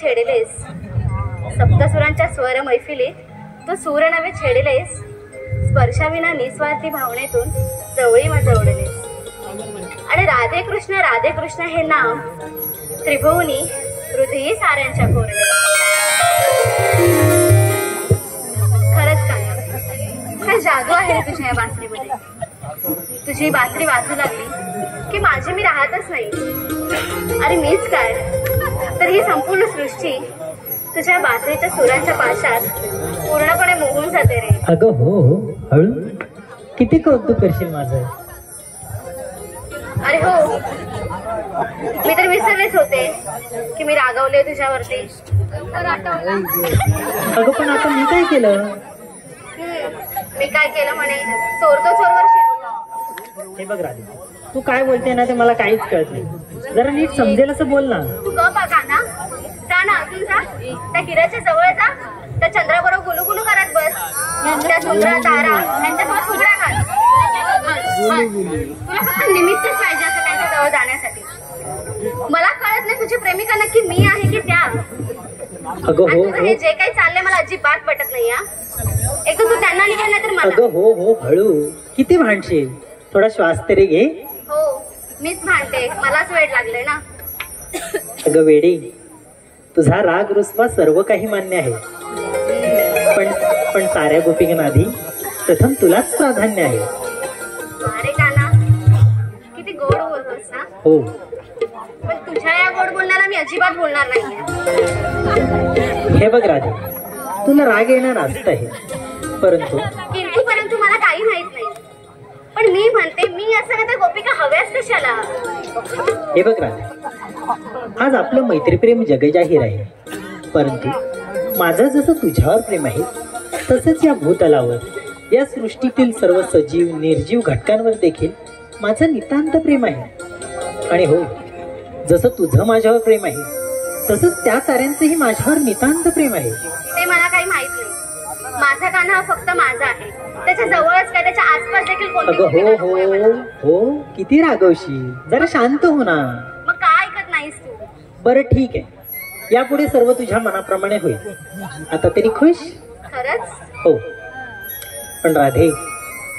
छेडिलेस, सप्तसुरांच्या स्वर मैफिलीत तू सूर नवे छेडिलेस, स्पर्शाविना निस्वार्थी भावनेतून जवळी ओढलेस. आणि राधे कृष्ण हे नाम त्रिभुवनी हृदयी साऱ्यांच्या कोरले. खरंच काय जादू आहे रे तुझ्या या बासरीमध्ये. तुझी बासरी वाजू लागली की माझी मी राहतच नाही. अरे मीच काय तर ही संपूर्ण सृष्टी तुझ्या बासरीच्या सुरांच्या पाशात पूर्णपणे मोहून जाते रे. अगं हो हो, हळू. किती कौतुक करशील माझं. अरे हो, मी तर विसरलेच होते की मी रागवले तुझ्यावरती. अगं पण आता मी काय केलं. मी काय केलं म्हणे, चोरतो चोरवर हे बघ राधे, तू काय बोलते ना ते मला काहीच कळत नाही. जरा नीट समजेल असं बोल ना. तू गप का ना, जा ना अजून जा. त्या किराच्या जवळ जा, त्या चंद्राबरोबर गुलुगुलू करत बस. त्या सुंदर तारा यांच्यासोबत फुगडा घाल. तुला फक्त निमित्तच पाहिजे असं त्यांच्या जवळ जाण्यासाठी. मला कळत नाही तुझी प्रेमिका नक्की मी आहे की त्या. अगं हो, हे जे काही चाललंय मला अजिबात पटत नाही. एक तर तू त्यांना निघाल नाही तर मला. अगं हो हो, हळू. किती भांडशील, थोडा श्वास तरी घे. हो, मीच भांडते, मलाच वेळ लागले ना. अगं वेडी, तुझा राग रुसवा सर्व काही मान्य आहे, पण साऱ्या गोपिकांआधी प्रथम तुलाच प्राधान्य आहे. अरे काना, किती गोड बोलतोस ना. हो, पण तुझ्या या गोड बोलण्याला मी अजिबात बोलणार नाही. हे बघ राधे, तुला राग येणार असत आहे, परंतु मला काही माहित नाही. पण मी म्हणते, मी असं त्या गोपिका हव्यास कशाला. हे बघ राधे, आज आपलं मैत्रीप्रेम जगजाहीर आहे, परंतु माझं जसं तुझ्यावर प्रेम आहे तसंच या भूतलावर, या सृष्टीतील सर्व सजीव निर्जीव घटकांवर देखील माझं नितांत प्रेम आहे. आणि हो, जसं तुझं माझ्यावर प्रेम आहे तसंच त्या ताऱ्यांचंही माझ्यावर नितांत प्रेम आहे. ते मला काही माहित नाही. माझा काना हा फक्त माझा आहे, त्याच्या जवळच काय त्याच्या आसपास देखील कोणती. हो हो हो, किती रागवशील, जरा शांत हो ना. मग काय ऐकत नाहीस तू. बरं ठीक आहे, यापुढे सर्व तुझ्या मनाप्रमाणे होईल. आता तरी खुश. खरंच हो, पण राधे,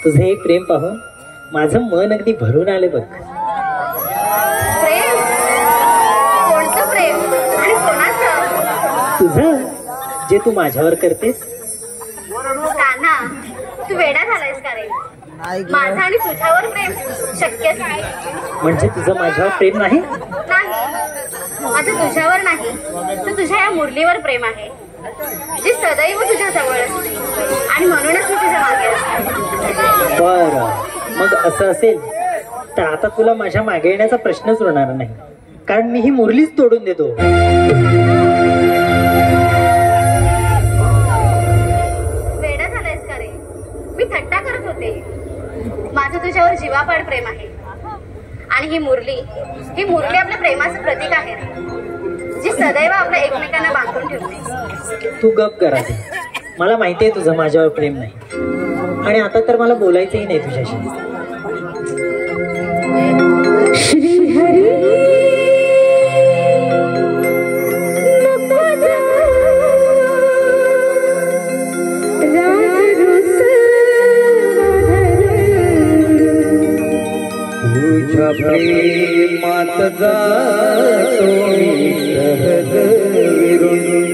तुझं हे प्रेम पाहून माझं मन अगदी भरून आलं बघ. प्रेम? कोणतं प्रेम आणि कोणाचं? तुझं, जे तू माझ्यावर करतेस. कान्हा, तू वेडा झालायस का रे. माझं आणि तुझ्यावर प्रेम शक्यच नाही. म्हणजे तुझं माझ्यावर प्रेम नाही? नाही, माझं तुझ्यावर नाही, तर तुझ्या या मुरलीवर प्रेम आहे, जी सदैव तुझ्या जवळ असते. आणि म्हणूनच मी तुझ्या मागे असते. बरं, मग असं असेल तर आता तुला माझ्या मागे येण्याचा प्रश्नच उरणार नाही, कारण मी ही मुरलीच तोडून देतो. वेडा झालायस का रे. मी थट्टा करत होते. माझं तुझ्यावर जीवापाड प्रेम आहे. आणि ही मुरली आपल्या प्रेमाचं प्रतीक आहे, जी सदैव आपल्या एकमेकांना बांधून ठेवते. तू गप करा. मला माहिती आहे तुझं माझ्यावर प्रेम नाही, आणि आता तर मला बोलायचंही नाही तुझ्याशी. श्री हरी तुझ्या प्रेमात जातो सहज विरून.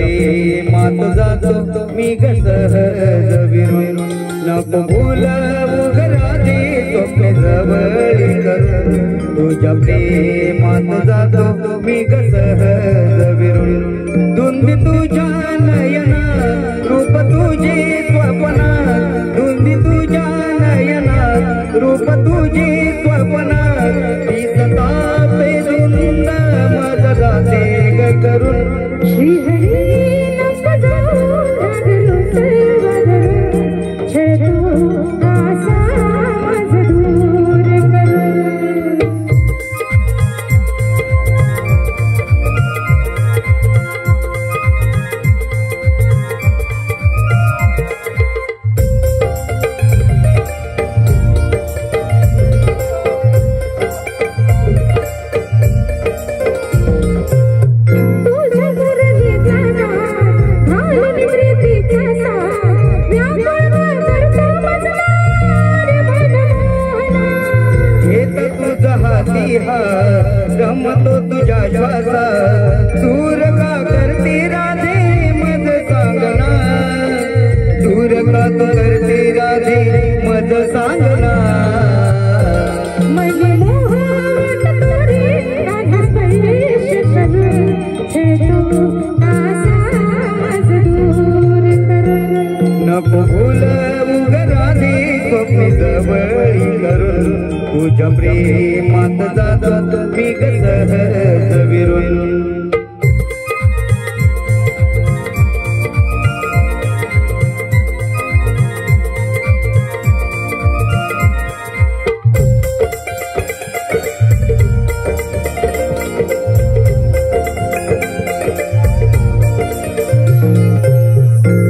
प्रेमात जातो मी ग सहज विरून नको बोलावू घराने स्वप्न जवळ करून तुझ्या प्रेमात जातो मी ग सहज विरून धुंदी तुझ्या नयनात रूप तुझे स्वप्नात धुंदी तुझ्या नयनात रूप तुझे स्वप्नात दिसता पेरुंद मज जाते ग करून श्रीहरी नको जाऊ लागलो सर्वत्र छळतो आसा माझ दूर करून रमतो तुझ्या श्वासात दूर का करते राधे मज सांगना दूर का तू करते राधे मज सांगना मजे मोहात तोरे राधा स्पर्श करून छळतो आसा माझ दूर करून नको बोलवू ग राधे स्वप्न जवळ करून तुझ्या प्रेमात जातो मी ग सहज विरून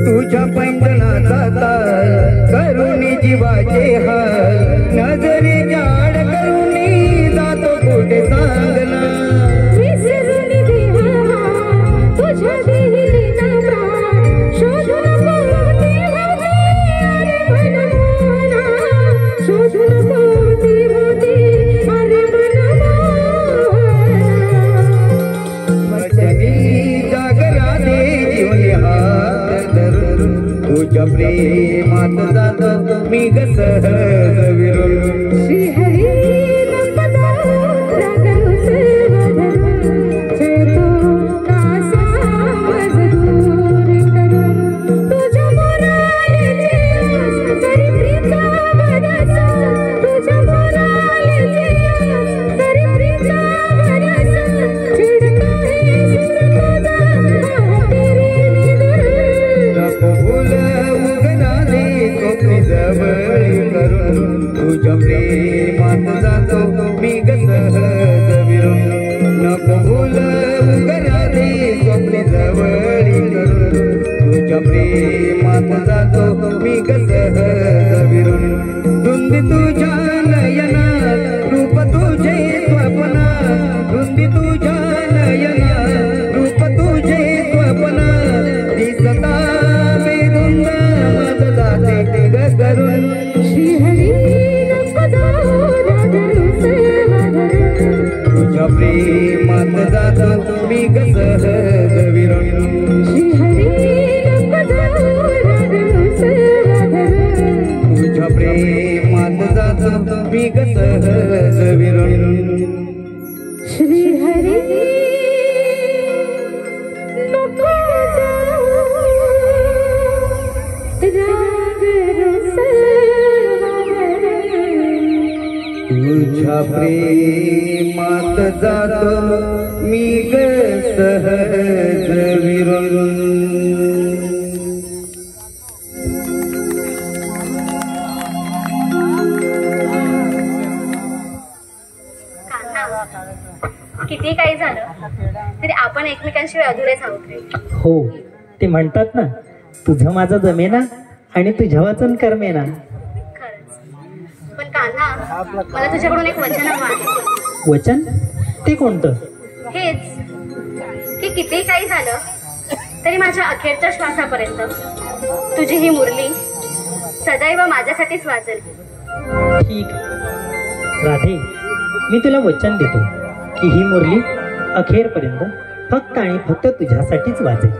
तुझ्या पैंजणाचा ताल करून जीवाचे हाल नजरेच्या आड करून जातो कुठे सांगना विसरून देवा तुझ्या देहिलीना प्राण शोधून पोहते होते अरे मनमोहना शोधून पोहते होते अरे मनमोहना वचनी जागरा दे जीवनी हात धरून तुझ्या प्रेमात जातो मी ग सहज विरून श्रीहरी नको जाऊ लागलो सर्वत्र छळतो आसा माझ दूर करून तुझ्या बोलायचे आस तरी प्रीता वरसा तुझ्या बोलायचे आस तरी प्रीता वरसा चिडता है सुर तुझा तेरी निदर नको बोलवू ग राधे स्वप्न जवळ करून तुझ्या प्रेमात जातो मी ग सहज विरून नको बोलवू ग राधे स्वप्न जवळ करून तुझ्या प्रेमात जातो मी ग सहज विरून धुंदी तुझ्या नयनात रूप तुझे स्वप्नात धुंदी तुझ्या नयनात रूप तुझे स्वप्नात दिसता बेधुंद मज जाते ग करून श्रीहरी नको जाऊ लागलो सर्वत्र तुझ्या प्रेमात जातो मी ग सहज विरून श्रीहरी नको जाऊ लागलो सर्वत्र तुझ्या प्रेमात जातो मी ग सहज विरून श्रीहरी नको जाऊ लागलो सर्वत्र तुझ्या प्रेमात जातो मी ग सहज विरून किती काही झालं तरी आपण एकमेकांशिवाय अधुरेच आहोत रे. हो, ते म्हणतात ना, तुझं माझं जमेना आणि तुझ्या वाचन करमेना. खरंच. पण कान्हा, मला तुझ्याकडून एक वचन हवं आहे. वचन? ते कोणतं? हेच की किती काही झालं तरी माझ्या अखेरच्या श्वासापर्यंत तुझी ही मुरली सदैव माझ्यासाठीच वाजेल. ठीक राधे, मी तुला वचन देतो की ही मुरली अखेरपर्यंत फक्त आणि फक्त तुझ्यासाठीच वाजेल.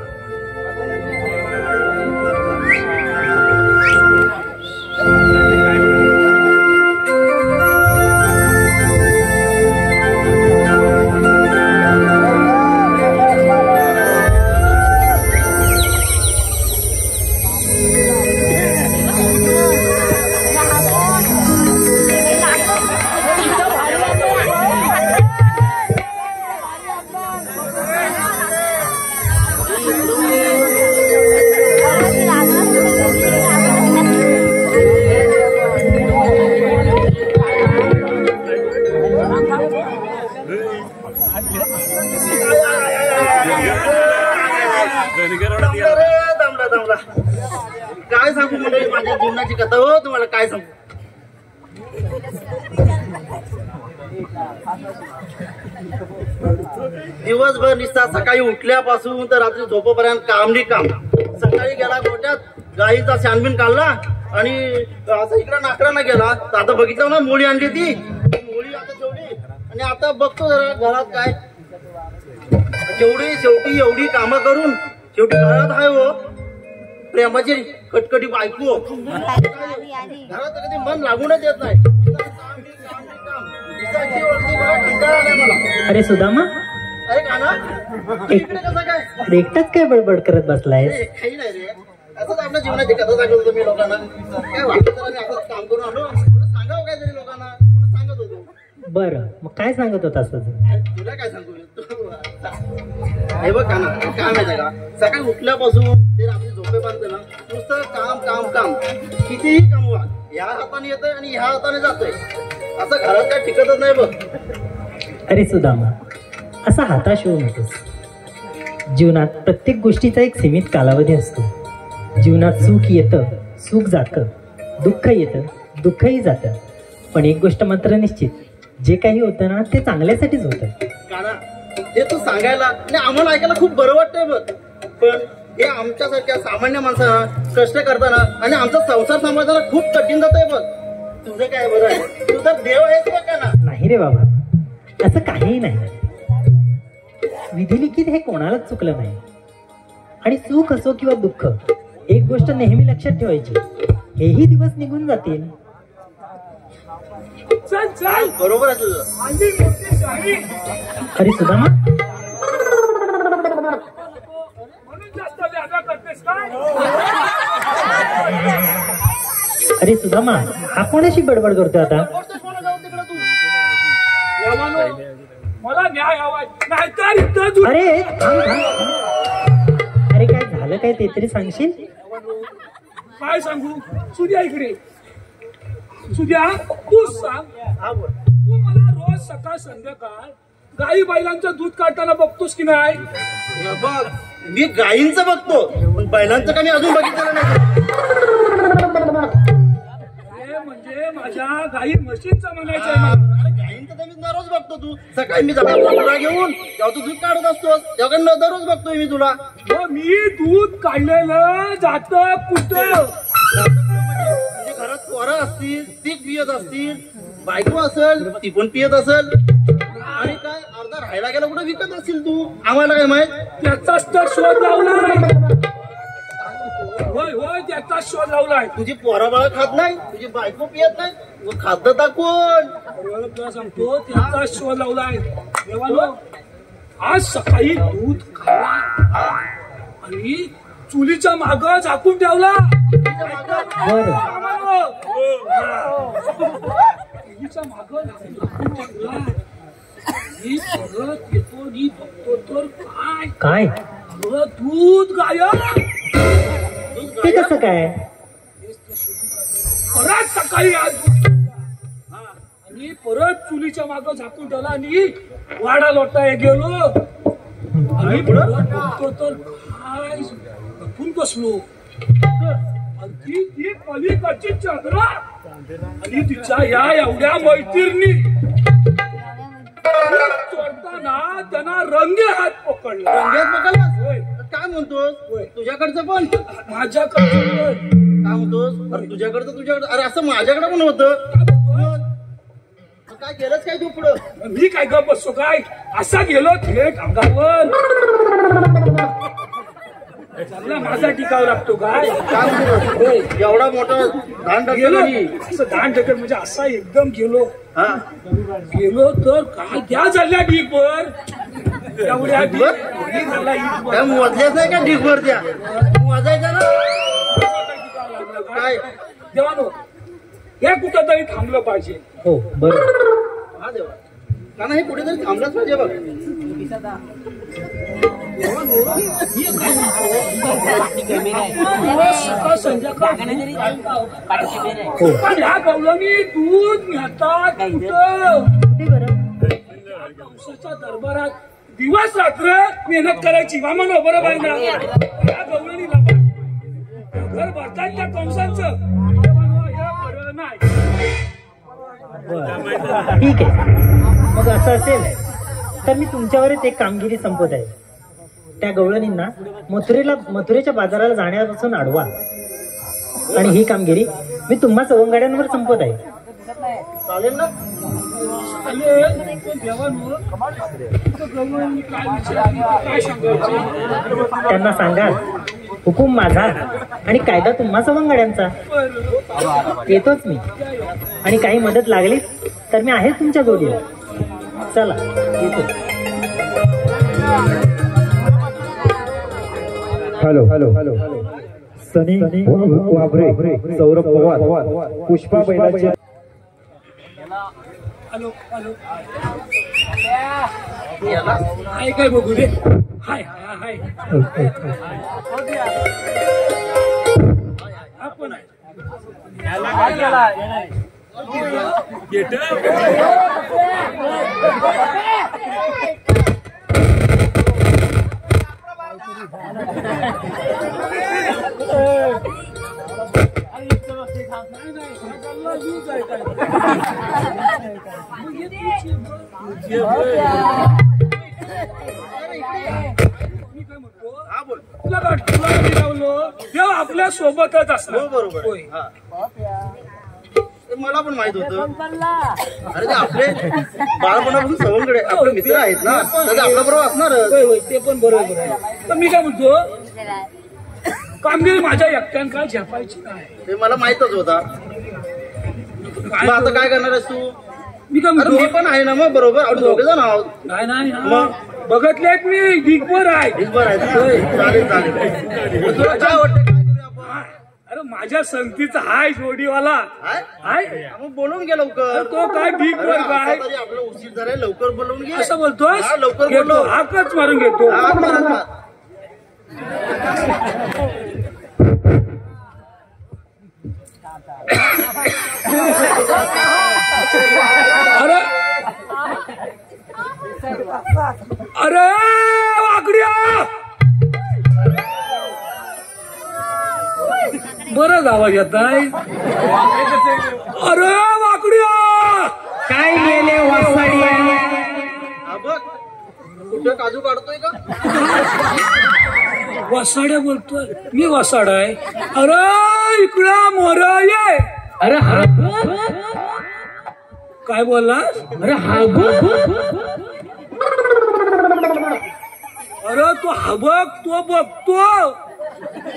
दमला रे, दमला. काय सांगू म्हणजे माझ्या जीवनाची कथा हो तुम्हाला काय सांगू. दिवसभर निस्ता सकाळी उठल्यापासून तर रात्री झोपेपर्यंत काम काम. सकाळी गेला गोट्यात गाईचा शानबीन काढला आणि असं इकडे नाकरांना गेला तर आता बघितलं ना मोळी आणली ती मोळी आता ठेवली आणि आता बघतो जरा घरात काय शेवटी एवढी कामं करून शेवटी घरात आहे हो प्रेमाची कटकटी बायको. घरात कधी मन लागूनच येत नाही. अरे सुदामा, अरे काना इकडे कसं काय एकटाच काय बडबड करत बसलाय? काही नाही रे, असंच आपल्या जीवनाची कथा सांगत होतो मी लोकांना. काय वाटत तर मी असंच काम करून आलो सांगावं काहीतरी लोकांना सांगत होतो. बरं, मग काय सांगत होता असं? तुला काय सांगू हे बघ काना काय माहिती का, सकाळी उठल्यापासून ते रात्री झोपेपर्यंत ना नुसतं काम कितीही कमवा ह्या हाताने येतंय आणि ह्या हाताने जातोय. असं घरात काय टिकतच नाही बघ. अरे सुदामा, असा हताश होऊ नकोस. जीवनात प्रत्येक गोष्टीचा एक सीमित कालावधी असतो. जीवनात सुख येतं, सुख जातं, दुःख येतं, दुःखही जातं. पण एक गोष्ट मात्र निश्चित, जे काही होतं ना ते चांगल्यासाठीच होतं. काना हे तू सांगायला आणि आम्हाला ऐकायला खूप बरं वाटतंय बघ. पण हे आमच्यासारख्या सामान्य माणसांना कष्ट करताना आणि आमचा संसार सांभाळताना खूप कठीण जात आहे बघ. तुझं काय बरं आहे, तू तर देव आहेस बघ काना. नाही रे बाबा, असं काहीही नाही. विधिलिखित हे कोणालाच चुकलं नाही. आणि सुख असो किंवा दुःख, एक गोष्ट नेहमी लक्षात ठेवायची, हेही दिवस निघून जातील. बरोबर आहे तुझं. अरे सुदामा, अरे सुदामा, हा कोणाशी बडबड करतोय आता? मला न्याय हवाय, नाहीतर इथं अरे अरे काय झालं काय ते तरी सांगशील? काय सांगू? सुद्या इकडे. सुद्या तू सांग, तू मला रोज सकाळ संध्याकाळ गाई बैलांचं दूध काढताना बघतोस की नाही? हे बघ, मी गायींचं बघतो पण बैलांचं का मी अजून बघितलेलं नाही. म्हणजे माझ्या गाई म्हशींचं म्हणायचंय मला. अरे गायींचं तर मी दररोज बघतो. तू सकाळी मी तुला घेऊन जेव्हा तू दूध काढत असतोस तेव्हा दररोज बघतोय मी तुला. मी दूध काढलेलं जात कुठं? म्हणजे घरात पोरं असतील ती पियत असतील, बायको असेल ती पण पियत असेल आणि काय अर्धा राहायला गेला कुठे विकत असतील तू. आम्हाला काय माहित? त्याचाच तर शोध लावलाय. होय त्याचा शोध लावलाय. तुझी पोरा बाळा खात नाही, तुझी बायको पियत नाही, मग खात कोण? तुला सांगतो त्याचा शोध लावलाय. देवानो, आज सकाळी दूध खाल्ला आणि चुलीच्या माग झाकून ठेवला. चुलीच्या माग झाकून ठेवला. मी परत येतो आणि बघतो तर काय दूध गायब. ते कसं काय? परत सकाळी आज आणि परत चुलीच्या माग झाकून ठेवला आणि वाडा लोटाय गेलो आणि बघतो तर काय लपून बसलो. आणि ती पलीकडची चंद्रा आणि तिच्या या एवढ्या मैत्रिणी चोरताना त्यांना रंगे हात पकडला. रंग्यात पकडला? काय म्हणतोस? तुझ्याकडचं पण माझ्याकडे काय म्हणतोस? अरे तुझ्याकडचं अरे असं माझ्याकडे पण होतं. काय केलंच काय तू पुढं? मी काय गप बसतो काय? असा गेलो थेट अंगावर. माझा टिकावं लागतो काय? एवढा मोठा धान गेलो टाकलं असं दान ढकल म्हणजे असा एकदम गेलो. हा गेलो तर काय त्या झाल्या ढीकवर एवढ्या काय मोजल्याच नाही का ढीकवर त्या मोजायच्या ना काय देवानो हे कुठं तरी थांबलं पाहिजे. हो बरोबर. हा देवा कारण हे कुठेतरी थांबलंच पाहिजे बघ. सकाळ संध्याकाळ पण ह्या गवळणी दूध नेतात कुठं? ते बरं. पावसाच्या दरबारात दिवस रात्र मेहनत करायची मामा बरोबर आहे ना. या गवळणीला घर भरतात त्या कंसांचं हे बरं नाही. बरं. ठीक आहे, मग असं असेल तर मी तुमच्यावरच एक कामगिरी संपवत आहे. त्या गवळणींना मथुरेच्या बाजाराला जाण्यापासून अडवा आणि ही कामगिरी मी तुम्हा सवंगड्यांवर संपवत आहे. चालेल ना? चालेल, पण देवानं गवळणी काय विचारली, काय सांगायचं? त्यांना सांगाल हुकूम माझा आणि कायदा तुम्हा सवंगड्यांचा. येतोच मी आणि काही मदत लागली तर मी आहेच तुमच्या जोडीला. चला येतो. Hello hello hello Sunny Wabre, Saurabh Pawar, Pushpa बैलाचे. हॅलो हॅलो हाय काय बघू दे. हाय हाय हाय आपण आहे देव आपल्या सोबतच असणार. बरोबर. मला पण माहित होतं. अरे ते आपले बाळपणापासून सवंगडे आपले मित्र आहेत ना, तर आपल्या बरोबर असणार. ते पण बरोबर आहे. पण मी काय म्हणतो, कामगिरी माझ्या एकट्यान काय झेपायची नाही. ते मला माहितच होता. मग आता काय करणार आहेस तू? मी काय अरे म्हणतो, मी पण आहे ना मग बरोबर. आपण दोघे जण आहोत. नाही नाही मग बघतलेत मी दिग्बर आहे. बरं आहे ना? चालेल चालेल. मग तुला काय वाटतं, काय करूया आपण? अरे माझ्या संगतीचा हाय जोडीवाला हाय? हाय. मग बोलवून घे लवकर. तो काय दिग्बर काय तरी आपला उशीर झालाय, लवकर बोलवून घे. असं बोलतोय. हा, लवकर घेतो, बोलव. हाकच मारून घेतो. हा, मार. अरे अरे वाकड्या, बरं आवाज येत नाही. अरे वाकड्या काय गेले हा बघ, कुठं काजू काढतोय का? वसाड्या बोलतोय. मी वसाड आहे. अरे इकडं मोर ये. अरे हा काय बोलला? अरे हा अरे तू हा बघ, तो बघतो.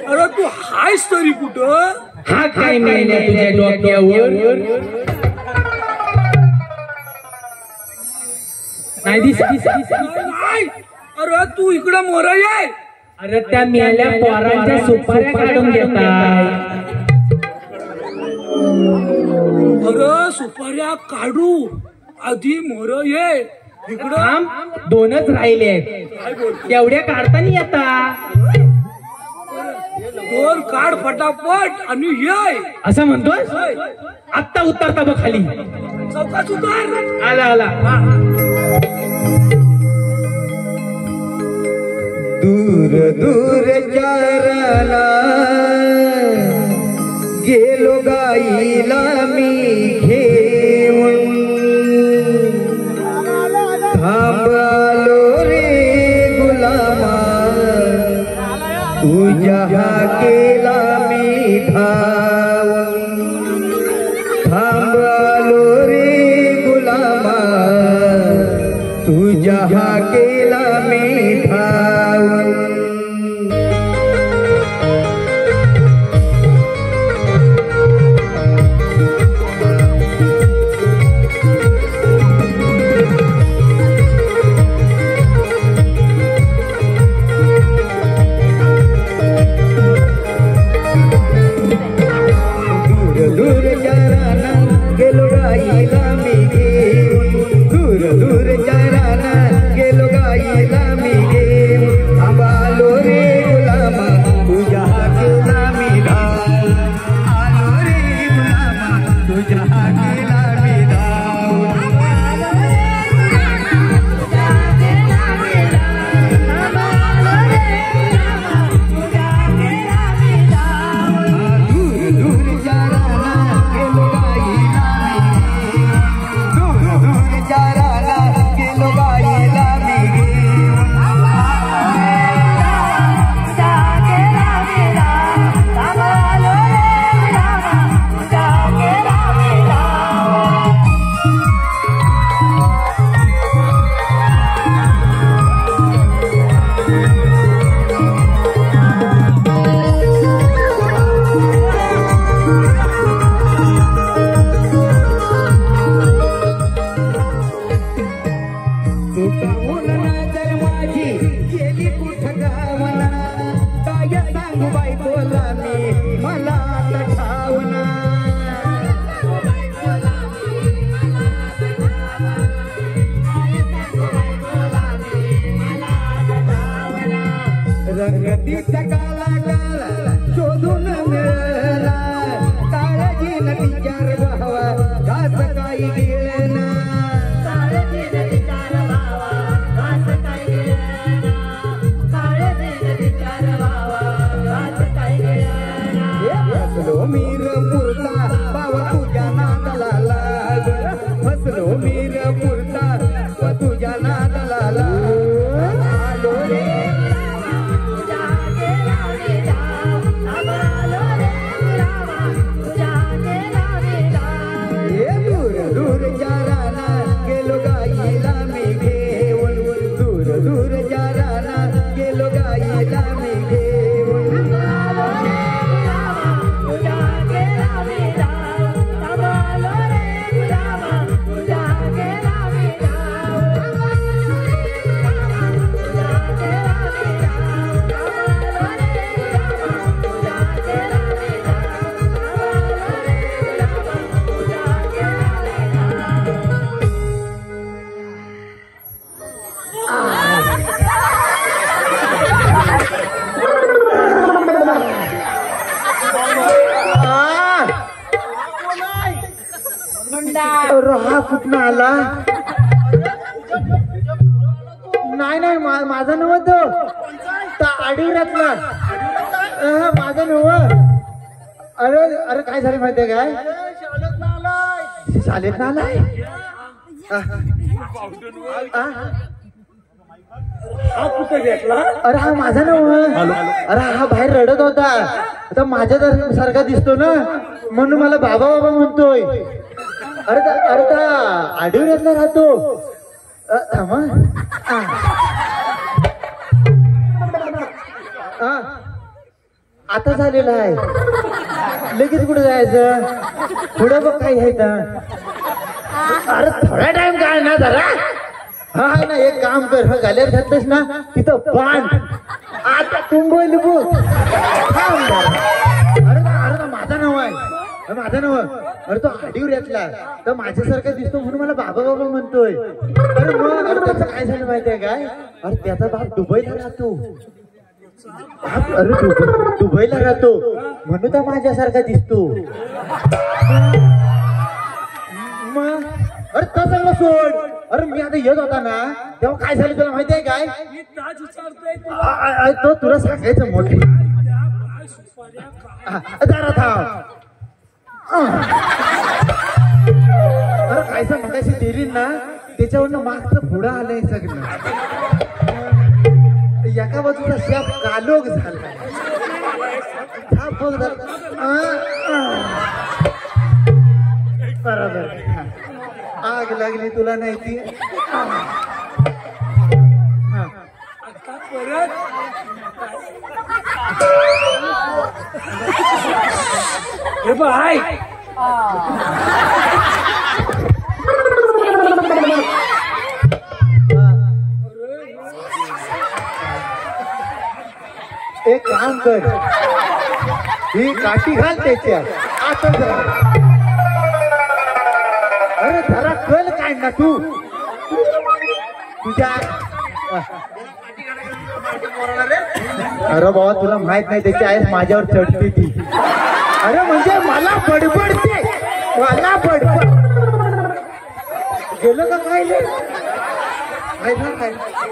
अरे तू हायस तरी कुठं? हा काय मेल्या तुझ्या डोक्यावर नाही नाही. अरे तू इकडं मोर ये. अरे त्या मेल्या पोरांच्या सुपाऱ्या काढून घेताय. अरे सुपाऱ्या काढू आधी मोर ये इकडं. दोनच राहिले, तेवढ्या काढताना येता. दोन काढ फटाफट आणि ये. असं म्हणतोय. आत्ता उतरता बघ खाली. चौकात उतर. आला आला. दूर दूर चाराला गेलो गाईला मी घेऊन. थांबलो रे गुलामा तुझ्या हाकेला मी धावून. थांबलो रे गुलामा तुझ्या हाकेला मी धावून. दूर चाराना गेलो गाईला मी घेऊन. दूर दूर चाराना गेलो गाईला बायकोला मी मला आता ठावना रंगतीचा काला काला शोधून मिळला काळजी न विचार भावा घास काही गिळना फसलो मीर पुरता बाबा तुझ्या नादाला लाग फसलो मीर पुरता तुझ्या नादाला लाग आलो रे दूर दूर जाराना गेलो गाईला मी घेऊन दूर दूर जाराना गेलो गाईला मी घेऊन हा कुठं आला नाही नाही माझा नव्हतं आडीवरातला माझा नव अरे अरे काय झालं माहितीये काय शाळेत ना आलाय हा कुठे भेटला अरे हा माझा नव अरे हा बाहेर रडत होता आता माझ्या सारखा दिसतो ना म्हणून मला बाबा बाबा म्हणतोय अरे अरे त्या आडीवरातला राहतो थांबा आता झालेला आहे लगेच कुठे जायचं पुढे बघ काही आहे का अरे थोडा टाइम काय ना जरा हा ना एक काम कर हा गाल्यावर घातलंस ना तिथं बांध आता तुंबोल बघ अरे अरे माझा नाव आहे माझा नाव अरे तो आडीवर येतला तर माझ्यासारखा दिसतो म्हणून मला बाबा बाबा म्हणतोय अरे मग अरे त्याचं काय झालं माहितीये काय अरे त्याचा बाप दुबईला राहतो अरे दुबईला राहतो म्हणून तर माझ्यासारखा दिसतो मग अरे तो चांगला सोड अरे मी आता येत होता ना तेव्हा काय झालं तुला माहिती आहे काय मी ताज विचारतोय तो तुला सांगायचं मोठे जरा थांब अरे कायसा मगाशी दिली ना त्याच्यावरनं मागचं पुढं आलंय सगळं एका बाजूचा शाप कालोख झाला बरोबर आग लागली तुला नाही ती आता परत हे बाय एक काम कर ही काठी घाल त्याच्यात आता जरा अरे जरा कल काढ ना तू तुझ्या अरे बाबा तुला माहित नाही त्याची आईस माझ्यावर चढते ती अरे म्हणजे मला बडबडते मला बडबड गेलं का काय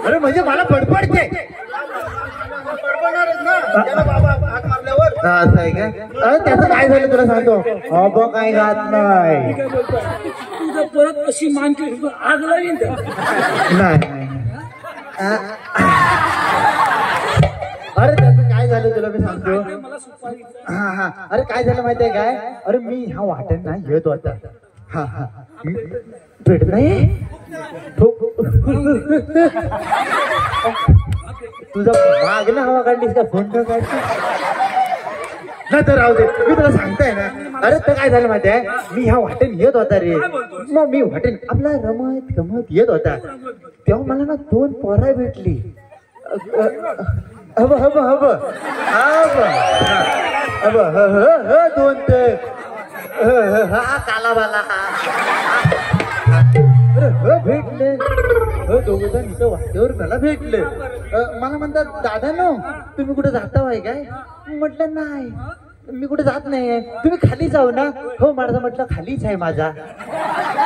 अरे म्हणजे मला बडबडते असं आहे का अरे त्याचं काय झालं तुला सांगतो अब काय घात नाही तुझं परत अशी मानते आग लागेल नाही अरे त्याचं काय झालं तुला मी सांगतो मला सुपारीचं हा हा अरे काय झालं माहितीये काय अरे मी ह्या वाटण ना येत होता हा हा भेट नाही तुझा मागणं हवा काढलीस का फोन का काढतो नाही तर राहू दे मी तुला सांगताय ना अरे तर काय झालं माहिती आहे मी ह्या वाटेन येत होता रे मग मी वाटेन आपला रमत गमत येत होता तेव्हा मला ना 2 पोरं भेटली hub hub hub hub hub ह दोन ते हा कालावाला भेटले दोघ जण इथं वाटेवर मला भेटले. मला म्हणतात दादा नो तुम्ही कुठे जाता आहे काय? म्हटलं नाही मी कुठे जात नाहीये. तुम्ही खाली जाऊ ना. हो माझा म्हटलं खालीच आहे माझा.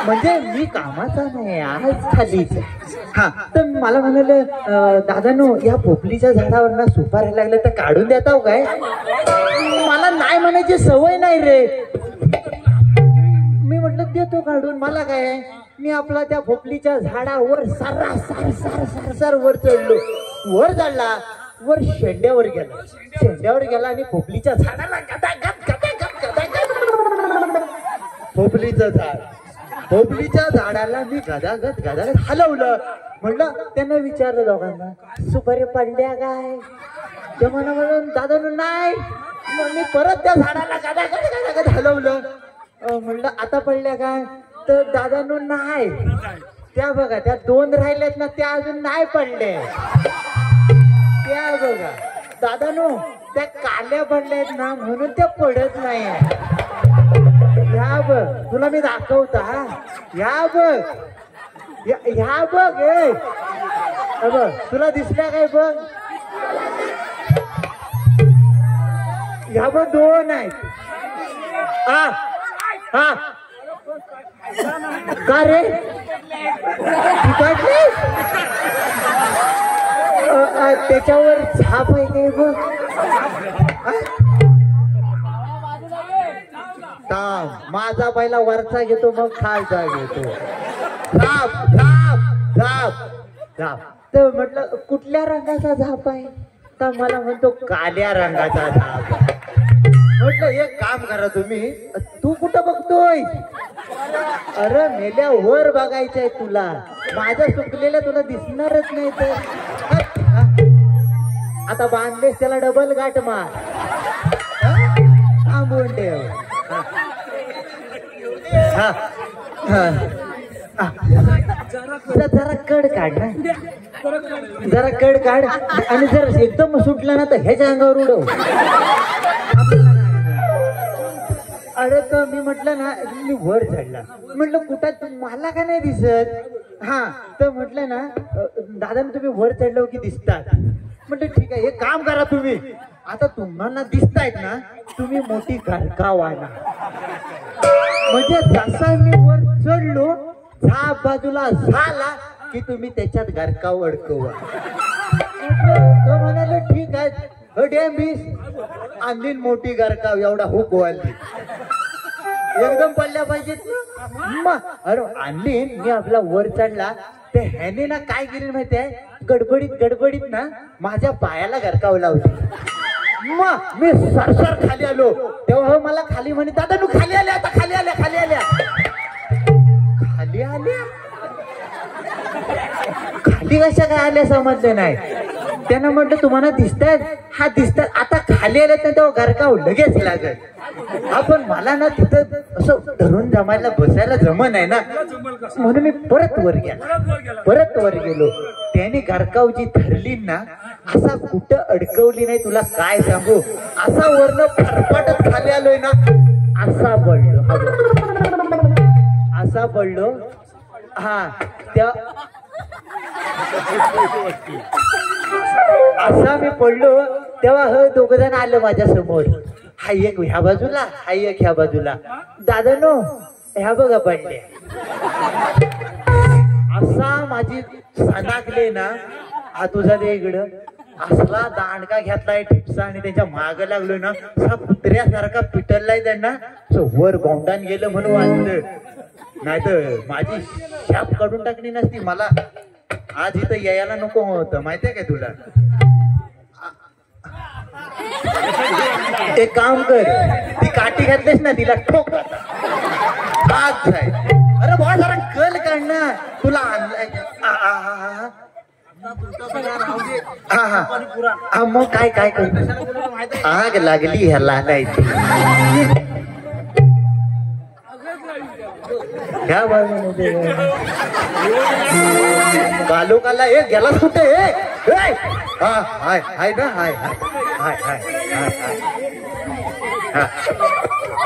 म्हणजे मी कामाचा नाही आज खालीच. हा तर मला म्हणाले दादानो या पोपलीच्या झाडावर ना सुपाऱ्या लागल्या तर काढून देता हो काय? मला नाही म्हणायची सवय नाही रे. मी म्हटलं देतो काढून मला काय आहे. मी आपला त्या पोपलीच्या झाडावर सार सार सार सार सार वर चढलो. वर चढला वर शेंड्यावर गेला आणि पोपलीच्या झाडाला पोपलीच्या झाडाला मी गदागद हलवलं. म्हटलं त्यांना विचारलं दोघांना सुपारी पडल्या काय? ते म्हणून दादा नाही. मग मी परत त्या झाडाला गदागद हलवलं. म्हणलं आता पडल्या काय? तर दादानो नाही. त्या बघा त्या दोन राहिल्यात ना त्या अजून नाही पडले. त्या बघा दादानो त्या काल्या पडल्यात ना म्हणून त्या पडत नाही. ह्या बघ तुला मी दाखवता. ह्या बघ ह्या बघ बघ तुला दिसल्या काय? बघ ह्या बघ दोन आहेत. हा हा का रे त्याच्यावर झाप आहे काय? बघ माझा पहिला वरचा घेतो मग खालचा घेतो. झाप झाप झाप झाप. तर म्हटलं कुठल्या रंगाचा झाप आहे? तर मला म्हणतो काल्या रंगाचा झाप. म्हटलं एक काम करा तुम्ही. तू कुठं बघतोय? अरे मेल्या वर बघायचंय तुला. माझ्या सुकलेल्या तुला दिसणारच नाही. तर आता बांधलेस त्याला डबल गाठ मार. थांबून ठेव. जरा कड काढ ना. जरा कड काढ आणि जर एकदम सुटला ना तर ह्याच्या अंगावर उडव. अरे तर मी म्हटलं ना मी वर चढला. म्हटलं कुठं मला का नाही दिसत? हा तर म्हटलं ना दादा तुम्ही वर चढलो की दिसतात. म्हटलं ठीक आहे एक काम करा तुम्ही. आता तुम्हाला दिसतायत ना तुम्ही मोठी घरकाव आणा. म्हणजे जसा मी वर चढलो झाप बाजूला झाला की तुम्ही त्याच्यात घरकाव अडकवा. तो म्हणाले ठीक आहे. डेंबीस आणली मोठी घरकाव एवढा हुक वाली एकदम पडल्या पाहिजेत ना. अरे आणली मी आपला वर चढला. ते ह्याने ना काय केली माहितीये गडबडीत ना माझ्या पायाला घरकाव लावली. मग मी सरसर खाली आलो. तेव्हा मला खाली म्हणे दादा तू खाली आल्या. आता खाली आल्या खाली आल्या खाली आल्या खाली कशा काय आल्या समजले नाही. त्यांना म्हटलं तुम्हाला दिसतात? हा दिसतात. आता खाली आल्यात ना तेव्हा घरकाव लगेच लागत. आपण मला ना तिथं असं धरून जमायला बसायला जमन आहे ना म्हणून मी परत वर गेलो. त्याने घरकावची धरली ना असा कुठं अडकवली नाही तुला काय सांगू. असा वरनं फरफाटत खाली आलोय ना असा पडलो. हा त्या असा मी पडलो. तेव्हा दोघ जण आलं माझ्या समोर. हा एक ह्या बाजूला हा एक ह्या बाजूला. दादा नो ह्या बघा पडले. असा माझी सणाकले ना हा तुझा दे इकडं. असला दांडका घेतलाय ठिपसा आणि त्याच्या माग लागलो ना असा कुत्र्यासारखा पिटरलाय त्यांना. वर गोंडान गेलं म्हणून वाचलं. नाही तर माझी शाप काढून टाकली नसती. मला आज इथं यायला नको होतं माहितीये काय तुला. एक काम कर ती काठी घातलीस ना तिला ठोक. अरे बॉ जरा कल काढणार तुला आणलाय. हा मग काय काय कर. आग लागली ह्याला नाही ह्या बाजूने कालो काला हे गेला कुठे. हा हाय ना हाय हाय हाय हाय हाय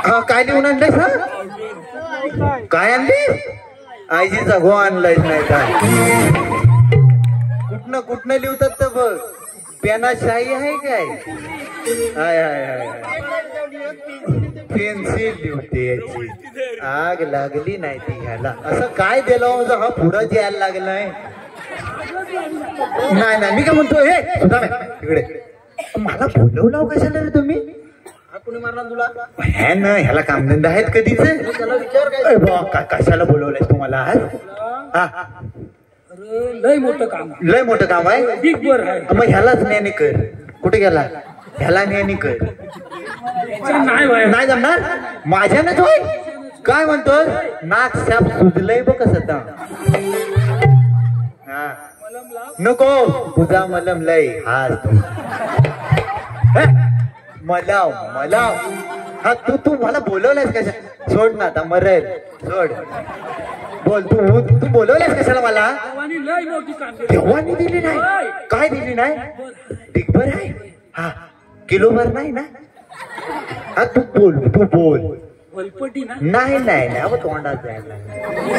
हा काय लिहून आणलंयस हा काय आणली आईजीचा गो आणलाय नाही काय कुठनं लिहतात तर बघ पेनाशाही आहे काय हाय हाय हाय पेन्सिल लिहते याची आग लागली नाही ती घ्यायला असं काय दिलं हा पुढं यायला लागलाय नाही मी काय म्हणतो हे तिकडे मला बोलवलं कशाला रे तुम्ही कुणी मारला तुला हे ना ह्याला कामधंदा आहेत कधीच त्याला विचार काय कशाला बोलवलंय तुम्हाला हा अरे लय मोठं काम आहे. लय मोठं काम आहे दिगभर आहे मग ह्यालाच ज्ञानी कर कुठे गेला ह्याला ज्ञानी कर त्याचं नाही व्हायला. नाही जमणार माझ्यानंच होय काय म्हणतोय नाक साप सुजलंय बघ कसं हा नको तुझा मलम लय हा मलाव हा तू मला बोलवलायस कशा सोड ना आता मरेल सोड बोल तू बोलवलायस कशाला मला देवानी लय मोठी काम केली. देवानी दिली नाही काय दिली नाही दिगभर आहे हा किलोभर नाही ना हा तू बोल वलपटी ना नाही अब तोंडात जायला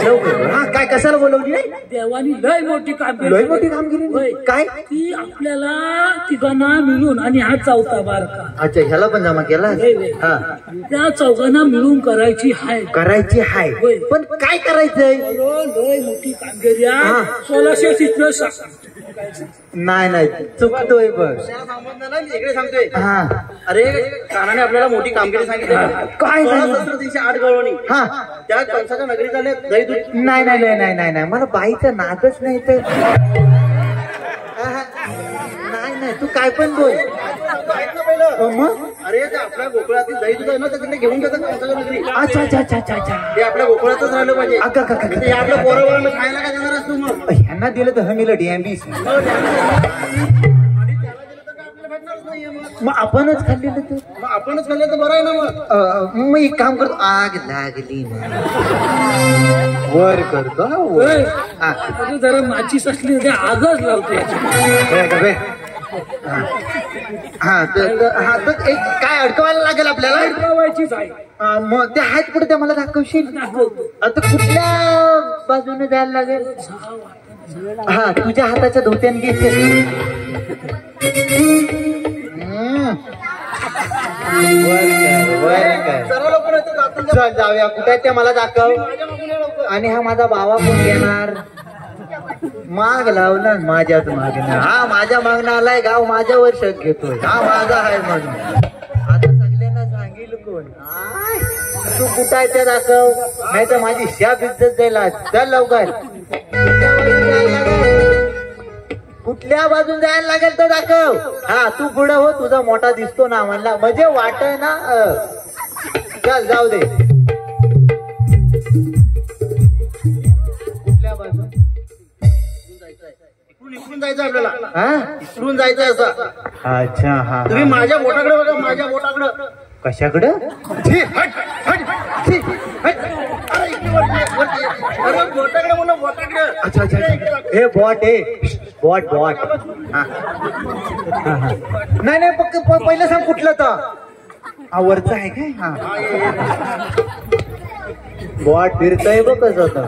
लवकर हा काय कशाला बोलवली नाही देवानी लय मोठी काम केली. लय मोठी कामगिरी होय. काय ती आपल्याला तिघांना मिळून आणि हा चौथा बारका अच्छा ह्याला पण जमा केला हा त्या चौघांना मिळून करायची हाय करायची हाय होय. पण काय करायचंय लय मोठी कामगिरी हा. आहे 1600 नाही चुकतोय बघ त्याला सांगत नाही ना, इकडे सांगतोय हा अरे कानाने आपल्याला मोठी कामगिरी सांगितली काय सांगितलं? 16,308 गवळणी हा त्या कंसाच्या नगरीत आले दही दूध नाही मला बाईचं नाकच नाही तर नाही तू काय पण बोल मग अरे ते आपल्या गोकुळातील दही दूध आहे ना तिकडे घेऊन जातात कंसाच्या नगरी अच्छा ते आपल्या गोकुळातच राहिलं पाहिजे ते आपल्या पोरावर खायला काय देणारच तू मग ह्यांना दिलं तर हमीला डीएमबी मग आपणच खाल्लेलं तर मग आपणच खाल्लं तर बरं आहे ना मग एक काम करतो आग लागली ना वर करतो हा, वर. हा. अरे जरा माचीस असली ते आगच लावते हा तर एक काय अडकवायला लागेल आपल्याला लावायचीच आहे. मग ते आहेत कुठे ते मला दाखवशील दाखवतो. आता कुठल्या बाजूने जायला लागेल हा तुझ्या हाताच्या धोत्याने घ्यायचे सर्व लोक चल जाऊया कुठे ते मला दाखव आणि हा माझा बाबा कोण घेणार माग लावला माझ्यात मागणं हा माझ्या मागणं आलाय गाव माझ्यावर शक घेतोय हा माझा आहे म्हणून आता सगळ्यांना सांगेल कोण तू कुठं आहे ते दाखव नाही तर माझी शाप इज्जत जाईल आज. चल लवकर कुठल्या बाजून जायला लागेल तर दाखव हा तू पुढं हो तुझा मोठा दिसतो ना म्हणला म्हणजे वाट ना चल जाऊ दे कुठल्या बाजून इकडून जायचं आपल्याला हा इकडून जायचं असं अच्छा हा तुम्ही माझ्या बोटाकडे बघा माझ्या बोटाकडं कशाकडं अरे बोटाकडे म्हणून बोटाकडे अच्छा हे बॉट बॉट नाही पहिलं सांग कुठलं तर हा वरचं आहे काय हा बॉट फिरतय बघ कसं होतं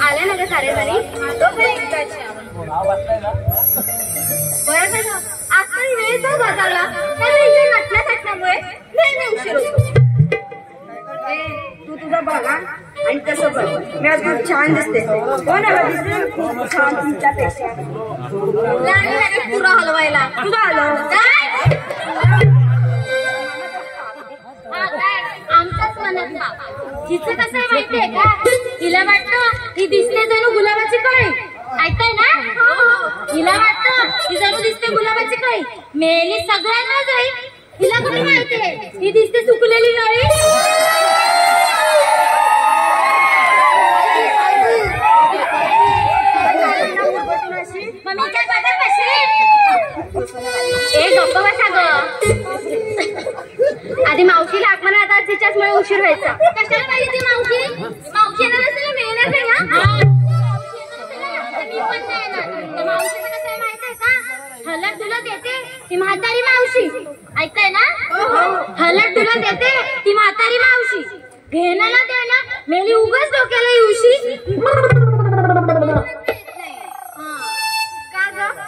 आल्या ना ग सारे घरी तो काय एकदाच्या बरं झालं आजकाल वेळेचा बदलला तर इथे नटल्या थटल्यामुळे नेहमी उशीर होतो. तू तुझा बघा आणि तसं बघ मी आज खूप छान दिसते. हो ना दिसते खूप छान तुमच्यापेक्षा. पुरा हलवायला तुझा हलव आमच्याच मनात हिचं कसं आहे माहितीये का तिला वाटतं ही दिसते जणू गुलाबाची कळी ऐकताय ना हिला वाटतं ही जणू दिसते गुलाबाची कळी मेली सगळ्यांना जाईल हिला कुठे माहितीये ही दिसते सुकलेली नळी. मम्मी काय बघा कशी ए गप्प बसा ग आधी मावशीला हाक म्हणा आता तिच्याचमुळे उशीर व्हायचा. कशाला पाहिजे ती मावशी मावशी येणार असेल मिळणार आहे ना मी पण नाही येणार. मावशीचं कसं आहे माहितीये का हलत डुलत येते ती म्हातारी मावशी ऐकताय ना हलत डुलत येते ती म्हातारी मावशी घेणं ना देणं मेली उगाच डोक्याला येऊशी.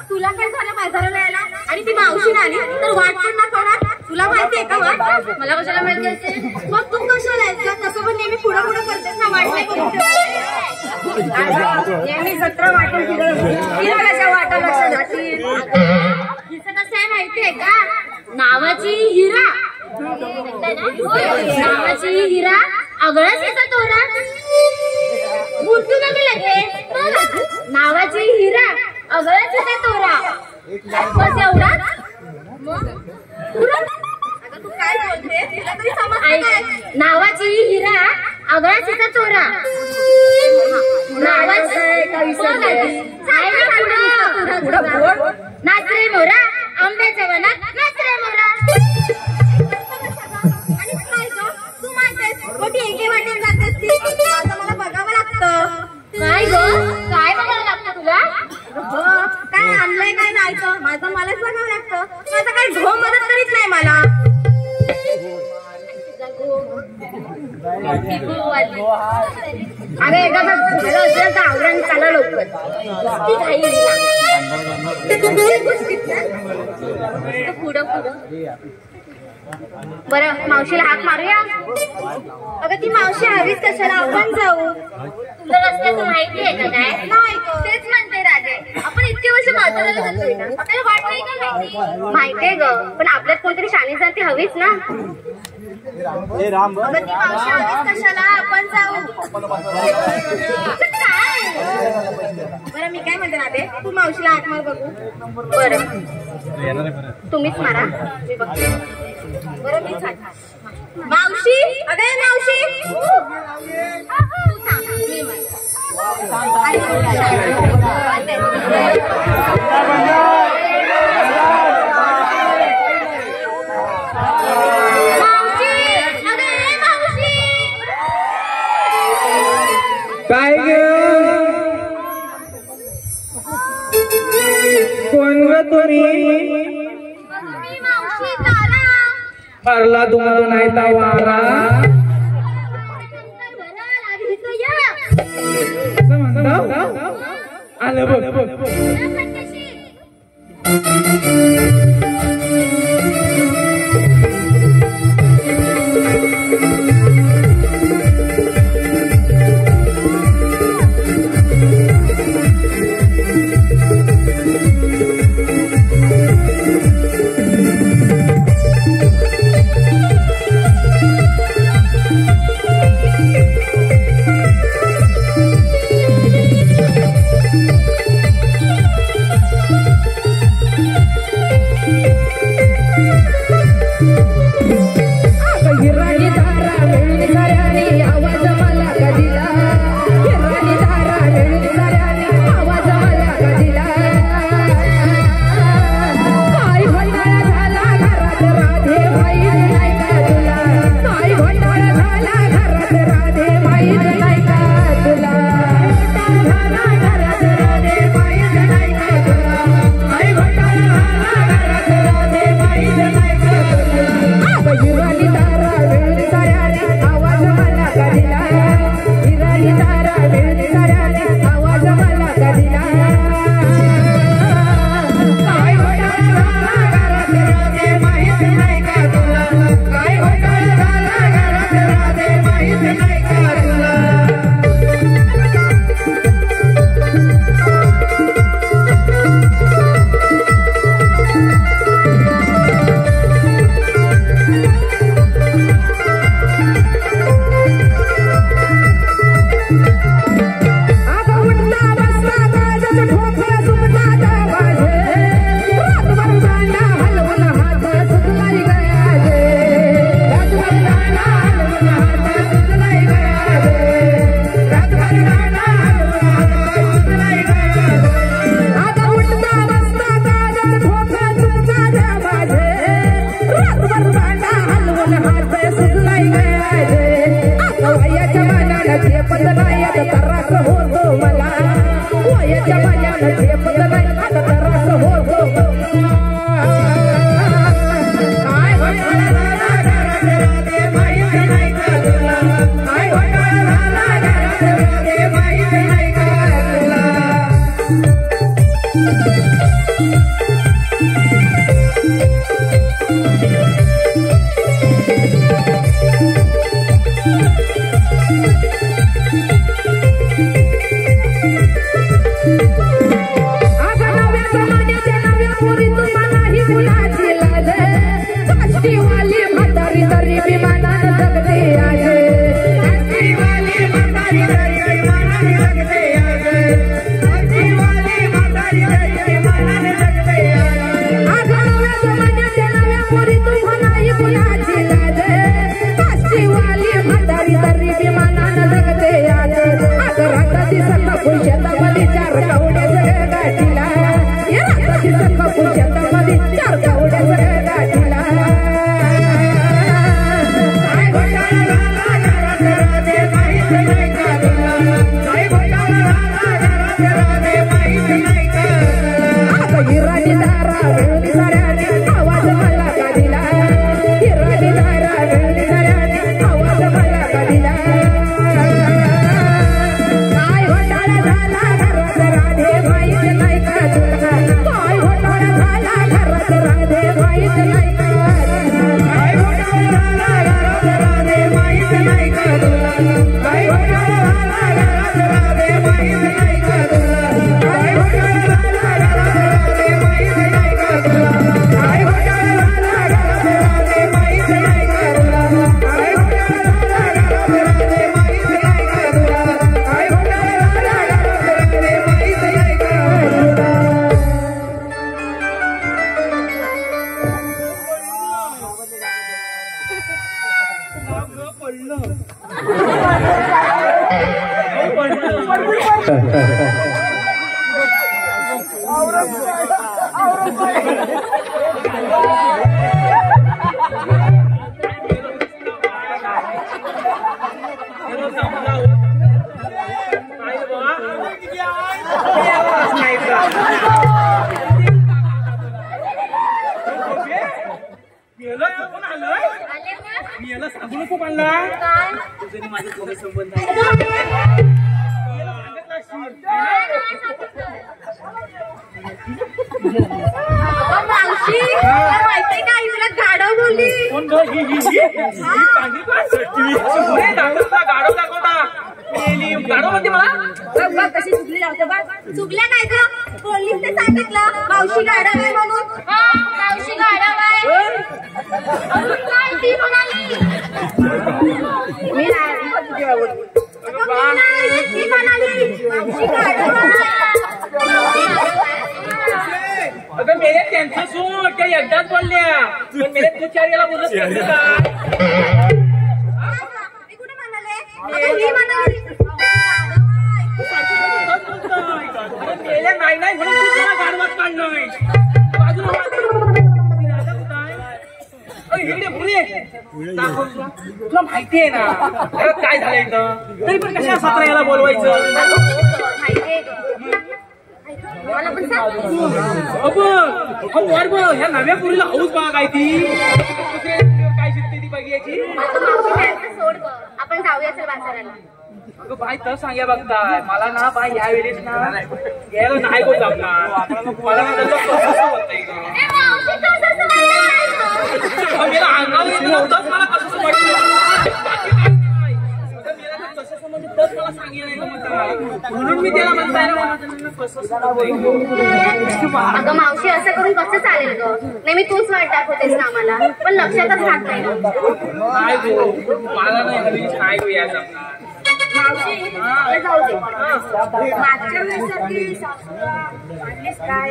तुला काय झालं बाजाराला यायला आणि ती मावशी आली तर वाट पण ना कळणार तुला माहितीये का वाट मला कशाला माहिती असते मग तू कशाला यायचं तसं पण नेहमी पुढं पुढं करतेस ना वाट नाही करून नेहमी 17 वाटून तिला कशा वाटा लक्षात जातील. हिचं कसं आहे माहितीये का नावाची हिरा नावाची हिरा अगळाच हिचा तोरा उलटू नका लगेच नावाची हिरा अगळाच हिचा तोरा बस एवढाच तू काय बोलते तिला तरी समजतं काय. नावाची हिरा अगळाच हिचा चोरा नावाची नाच रे मोरा आंब्याच्या वनात नाच रे मोरा. आणि काय ग तू म्हणतेस मोठी एके वाटेल जातेस ती आता मला बघावं लागतं. काय ग काय बघायला लागतं तुला काय आणलंय काय नाही तर माझं मलाच बघावं लागतं. माझं काही घो मदत करीत नाही मला. अरे एखादा झालं असेल तर आवरण चाला लवकर ती घाई पुढं पुढं बरं मावशीला हाक मारूया. अगं ती मावशी हवीच कशाला आपण जाऊ. तुला रस्त्याचं माहिती आहे का काय नाही तेच म्हणते राजे आपण इतके वर्ष बाजाराला जातोय ना आपल्याला वाट नाही का माहितीये ग पण आपल्यात कोणतरी शाणी जाती हवीच ना. अगं ती मावशी हवीच कशाला आपण जाऊ. काय बरं मी काय म्हणते ना ते तू मावशीला हाक मार बघू. बरं तुम्हीच मारा मी बघते. बरं मी मावशी अगं मावशी तू सांग मी मारते. काय ग कोण ग तुम्ही परला तुम्हाला नाही ता वारा आलं बघ आता त्रास होतो मला वयाच्या माझ्यानं झेपत नाही आता त्रास होतो काय घोटाळा झाला घरात माहीत नाही का तुला काय घोटाळा झाला घरात माहीत नाही का तुला चुकल्या काय ग पोलीस ते सांगितलं मावशी गाडव आहे म्हणून मावशी गाडव आहे काय ती म्हणाली मी ती म्हणाली मावशी गाडव अगं मेरे त्यांचं सूट त्या एकदाच बोलल्या पण मेरे तू चार याला बोलत नाही का मी कुठे म्हणाले ही म्हणाली मेल्या नाही म्हणून तुला गाडवात काढलोय इकडे तुला माहिती आहे ना काय झालं इथं तरी पण कशा सतरा याला बोलवायचं माहितीये मला पण वर बघ ह्या नव्या पुरीला हौस बघा काय ती काय शिकते ती बघायची सोड ग आपण जाऊया चल बाजाराला अगं बाई तर सांग्या बघताय मला ना बाई ह्या वेळेस ना घ्यायला नाही कोण जमणार मला ना अंगावर येत नव्हतंच मला कसं म्हणून मी त्याला म्हणताय अगं मावशी असं करून कसं चालेल ग नेहमी तूच वाट दाखवतेस ना आम्हाला पण लक्षातच राहत नाही मला नाही या जमणार मावशी जाऊ दे मागच्या वेळेसारखी काय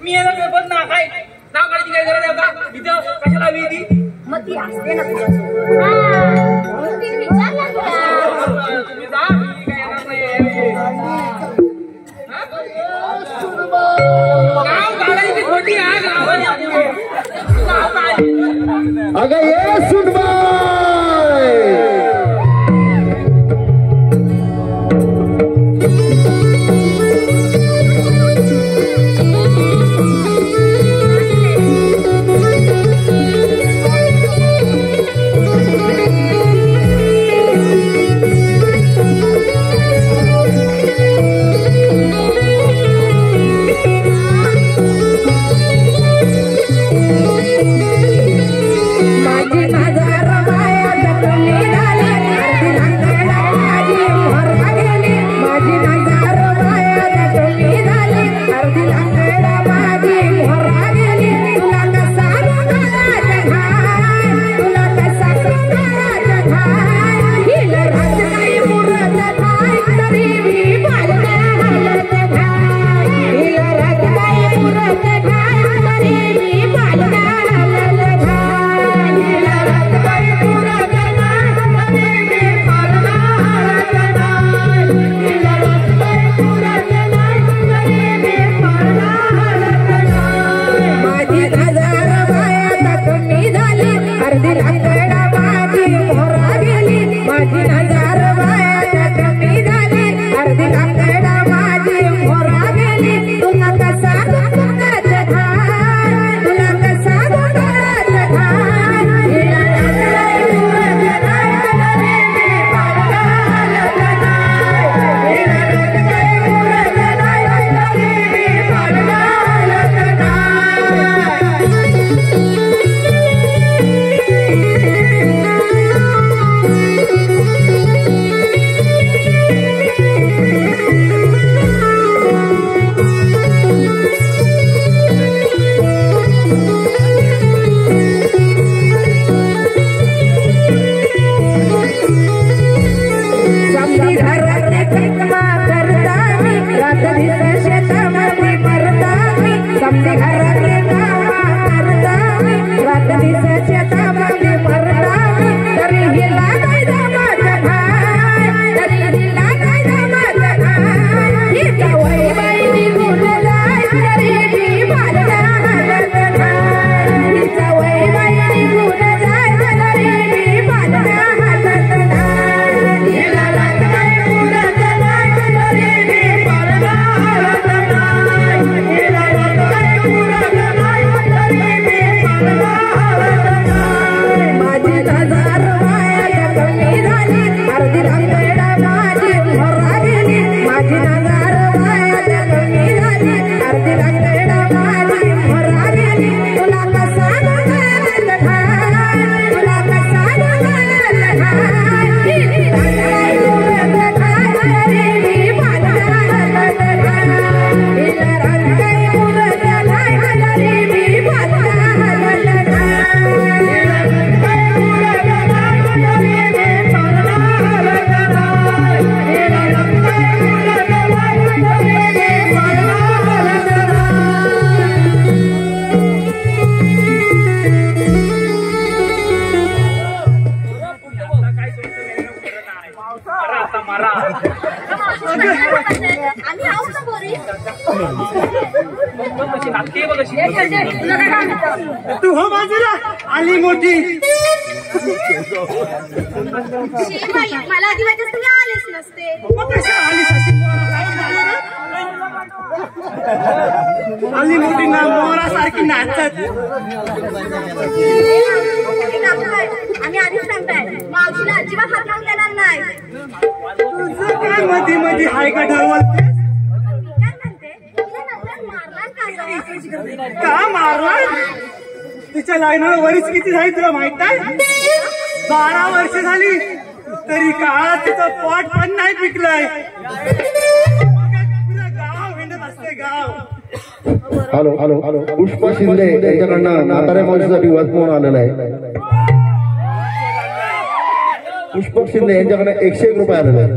मी याला पेपर ना काय नाव काढायची काय गरज आहे का इथं कशाला हवी ती मग ती असते ना म्हणून तिने विचारलं तुला तुम्ही जा मी काय येणार नाही नाव काढायची खोटी आहे अगं ये सुनबाई अर्धी लाकडा माझी मोरा गेली माझी नजर बाया कमी झाली अर्धी लाकडा माझी मोरा गेली तुला कसा दुखाच घाल तुला कसा दुखाच घाल हिला लागलाय मुरत नाही रे मी पाळलाच नाही हिला लागलाय मुरत नाही रे मी पाळलाच समधी घरातले पिकवा करतानी रात्री शेतामध्ये मरतानी समधी घरातले कामा करतानी रात्री शेतामध्ये मरतानी तरी हिला काय जमात घाल तरी हिला काय जमात घाल हिचा वय बाई निघून जाय तरी मी बाळला हातात घाल हिचा वय बाई निघून जाय तरी मी बाळला हातात घाल हिला लागलाय मुरत नाही तरी मी बाळला हातात घाल हिला लागलाय मुरत नाही तरी मी बाळला हातात घाल माझी नजर वाया कमी झाली अर्धी लाकडा माझी मोरा गेली माझी नजर वाया कमी झाली अर्धी लाकडा माझी मोरा गेली तुला कसा दुखाच घाल तुला कसा दुखाच घाल हिला लागलाय मुरत नाही तरी मी बाळला हातात घाल हिला लागलाय मुरत नाही तरी मी बाळला हातात घाल हिला लागलाय मुरत नाही तरी मी बाळला हातात घाल हिला लागलाय मुरत नाही तरी मी बाळला हातात घाल आम्ही आहोत ना पोरी तू हो बाजूला आली मोठी मला आधी माहिती तुम्ही आलेच नसते मग कशा आलीस अशी आली मोठी ना मोरासारखी नाचत आम्ही आधीच सांगताय मावशीला अजिबात हात लावून देणार नाही तुझं काय मध्ये मध्ये हाय का ठरवते काय म्हणते तिला नंतर मारणार का मारला तिच्या लग्नाला वरीच किती झाली तुला माहित आहे 12 वर्ष झाली तरी का तिचं पोट पण नाही पिकलंय पुरं गाव हिंडत असते गाव hello hello hello Pushpa Shinde यांच्याकडनं म्हाताऱ्या मावशीसाठी वचमोन आलेला आहे पुष्पक शिंदे यांच्याकडे 101 रुपये आलेले आहे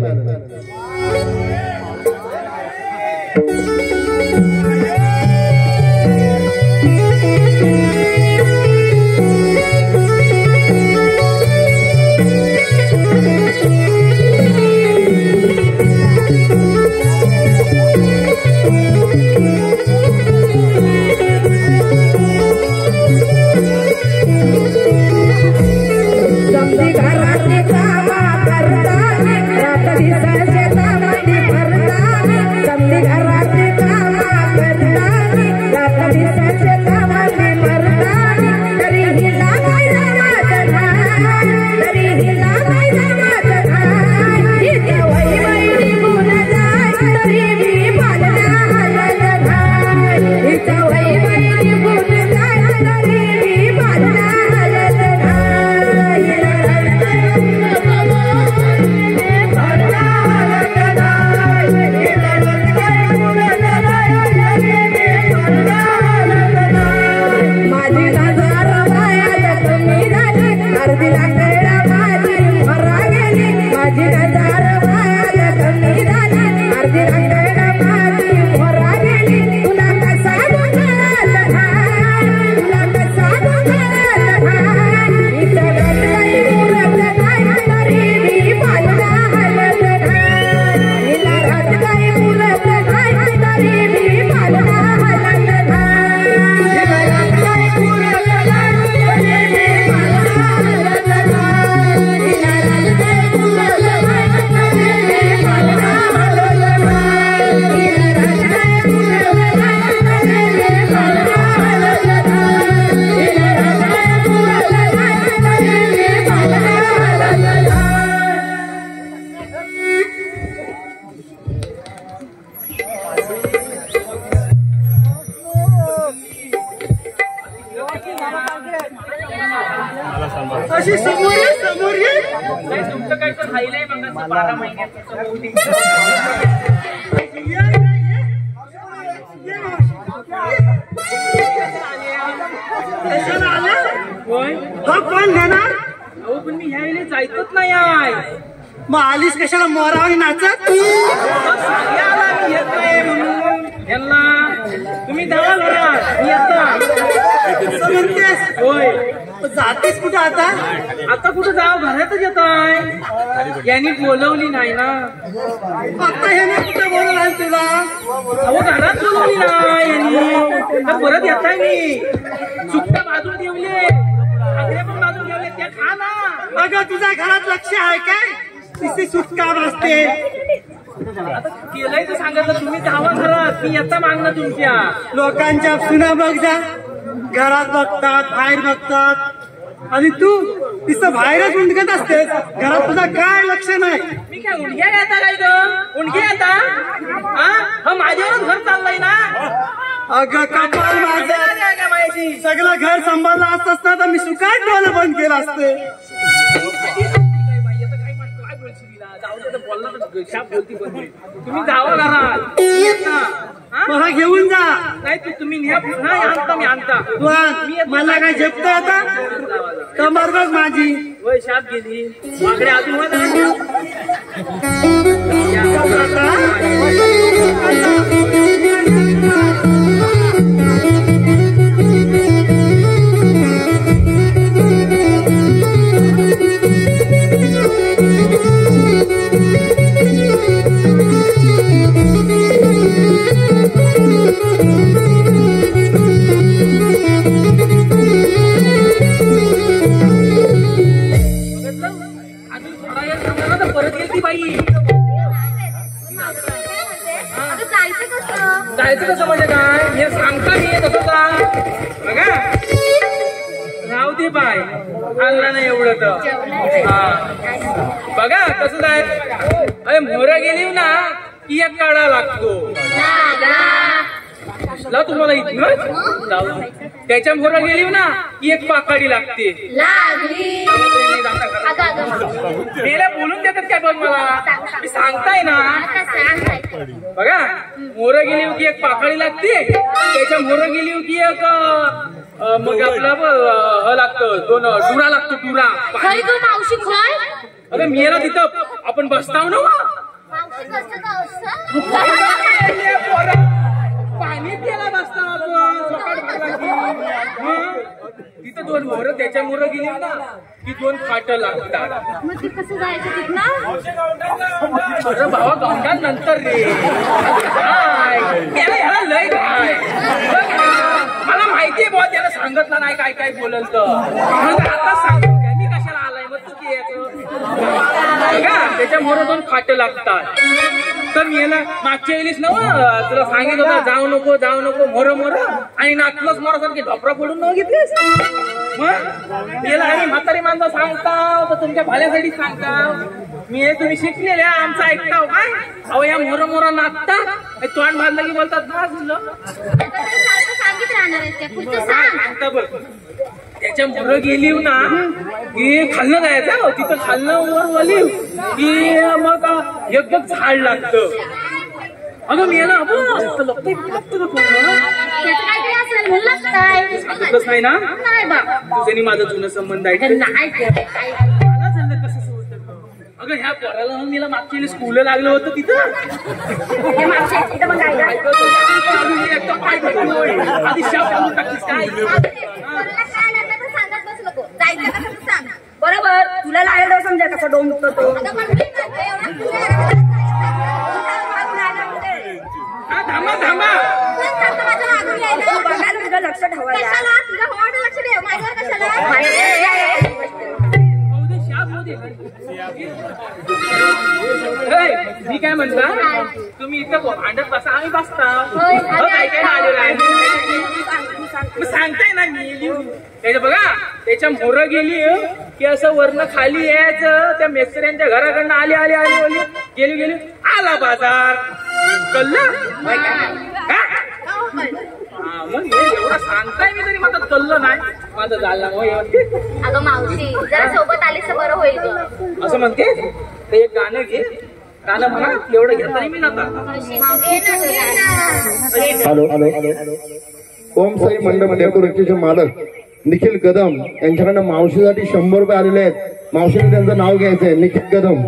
समधी घरातली कामा करतानी रात्री शेतामध्ये मरतानी समधी घरातली कामा करतानी रात्री शेतामध्ये मरतानी तरी हिला काय जमात घाल तरी हिला काय जमात घाल हिच्या वय बाई निघून जाय तरी मी बाळला हातात घाल हिच्या वय बाई निघून जाय तरी मी बाळला हातात घाल हिला लागलाय बाळला हातात घाल हिला लागलाय मुरत नाही तरी मी बाळला हातात घाल माझी नजर वाया कमी झाली अर्धी लाकडा माझी मोरा गेली माझी नजर वाया कमी झाली अर्धी लाकडा माझी मोरा गेली तुला कसा दुखाच घाल तुला कसा दुखाच घाल हिच्या लागलाय मुरत नाही तरी मी बाळला हातात घाल हिला लागलाय मुरत नाही तरी मी बाळला हातात घाल हिला लागलाय मुरत नाही तरी मी बाळला अशी समोर ये समोर ये. नाही तुमचं काय तर राहिलंय मग 12 महिन्याचं मोठी. कशाला आलं? होय हा कोण घेणार? अहो पण मी ह्यावेळी जायचंच नाही आहे. मग आलीस कशाला मोरावानी नाचत? येत नाही म्हणून यांना तुम्ही जावा घरात मी येता. असं म्हणतेस? होय जातेस कुठं आता? आता कुठं जाव घरातच येत आहे. यांनी बोलवली नाही ना. आता हे ना कुठं बोलवलं तुला? अहो घरात बोलवली नाही यांनी तर परत येत आहे मी. सुट्ट्या बाजून ठेवले भाकऱ्या पण बाजून ठेवले त्या खा ना. अगं तुझ्या घरात लक्ष आहे काय? तिथे सुटका असते. आता केलंय तर सांगितलं तुम्ही जावा घरात मी येता मागणं तुमच्या. लोकांच्या सुना बघ जा, घरात बघतात बाहेर बघतात आणि तू तिथं बाहेरच उंडकत असतेस. घरात तुझा काय लक्ष नाही. मी काय उंडक्या येता काय ग? उंडकी येता हा माझ्यावरच घर चाललंय ना. अगं कपाल माझं माझी सगळं घर सांभाळलं असतंस ना तर मी सुकाट डोळं बंद केलं असते. तुम्ही जावा घरात मला घेऊन जा. नाही तुम्ही न्या नाही आणता मी आणता. मला काय झेपतं आता? कमर बघ माझी. वय शाप गेली माकडे अजून जायचं कसं म्हणजे काय हे सांगता मी कसं का बघा. राहू दे बाय आणला नाही एवढं तर. हा बघा कसं जाय. अरे मोरा गेली ना की एक काढा लागतो. लाव तुम्हाला इथून त्याच्या मोरा गेली ना की एक पाकाडी लागते. गेल्या बोलून देतात काय बघ मला मी सांगताय ना. बघा मोर गेली की एक पाकाळी लागते. त्याच्या मोर गेली की एक मग आपलं लागतं 2 डुरा लागतो. डुरा मावशी खोय अरे मेला तिथं आपण बसताव ना पाणी प्यायला बसताव आपण. तिथं 2 मोर त्याच्या मोर गेली ना की 2 फाट लागतात. मग ते कसं जायचं तिथनं? अरे भावा गंगात नंतर रे ह्याला लय काय मला माहितीये बुवा त्याला सांगितलं नाही काय काय बोलल तर आता सांगतो मी कशाला आलाय. मग तू का त्याच्या मोर 2 फाट लागतात. तर मी याला मागच्या वेळीस ना तुला सांगितलं होतं जाऊ नको मोर आणि नाचलंच मोरासारखे ढोपरा पडून न घेतलेस. मग याला आणि म्हातारी माणसं सांगताव तर तुमच्या भाल्यासाठी सांगताव. मी तुम्ही शिकलेले आमचं ऐकताव काय. अहो या मोर नाचतात तोंड भाजलं की बोलतात भाजलं. सांगित राहणार आहेस का? पुढचं सांग. सांगता बघ त्याच्या मोर गेली ना की खालनं जायचं. तिथं खालनं वर वली की मग एक झाड लागतं. अगं मी ना नाही ना तुझ्यानी माझा जुना संबंध आहे. कसं अगं ह्या पोराला मीला मागच्या वेळी स्कूल लागलं होतं तिथं. आधी शाप टाकलीस काय. बरोबर तुला लागलं समजा कसा डोंबतो तो. थांबा थांबा बघायला तुझं लक्ष ठेवायला. मी काय म्हणता तुम्ही इथं भांडत बसा आम्ही बसता. काय काय आलेलं आहे सांगताय ना मी. त्याच्या बघा त्याच्या मोर गेली की असं वरनं खाली यायचं. त्या मेस्त्र्यांच्या घराकडनं आली गेली आला बाजार कळलं. मग हे एवढं सांगताय मी तरी माझं चाललं नाही माझं झालं मग अगं मावशी जरा सोबत आलीस तर बरं होईल ग. असं म्हणते ते एक गाणं घे गाणं म्हणा एवढं घेत तरी मी नका. हॅलो ओम साई मंडप डेकोरेशनचे मालक निखिल कदम यांच्याकडनं मावशीसाठी 100 रुपये आलेले आहेत. मावशीने त्यांचं नाव घ्यायचंय निखिल कदम.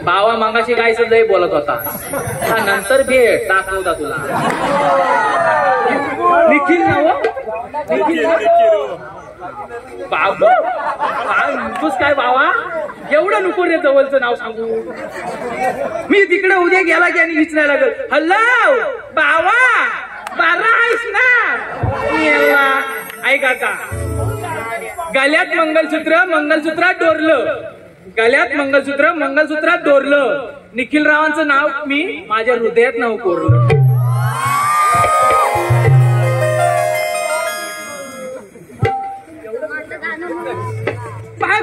बावा मागाशी काय लय बोलत होता हा नंतर भेट दाखवता तुला. निखिल नाव निखिल बाबा काय म्हणतोस काय बाबा एवढं नको रे जवळचं नाव सांगू. मी तिकडे उद्या गेला की आणि विचारायला लागल हॅलो बावा बारा आहेस ना. ऐका का गळ्यात मंगलसूत्रात डोरलं गळ्यात मंगलसूत्रात डोरलं. निखिल रावांचं नाव मी माझ्या हृदयात नाव कोरलं.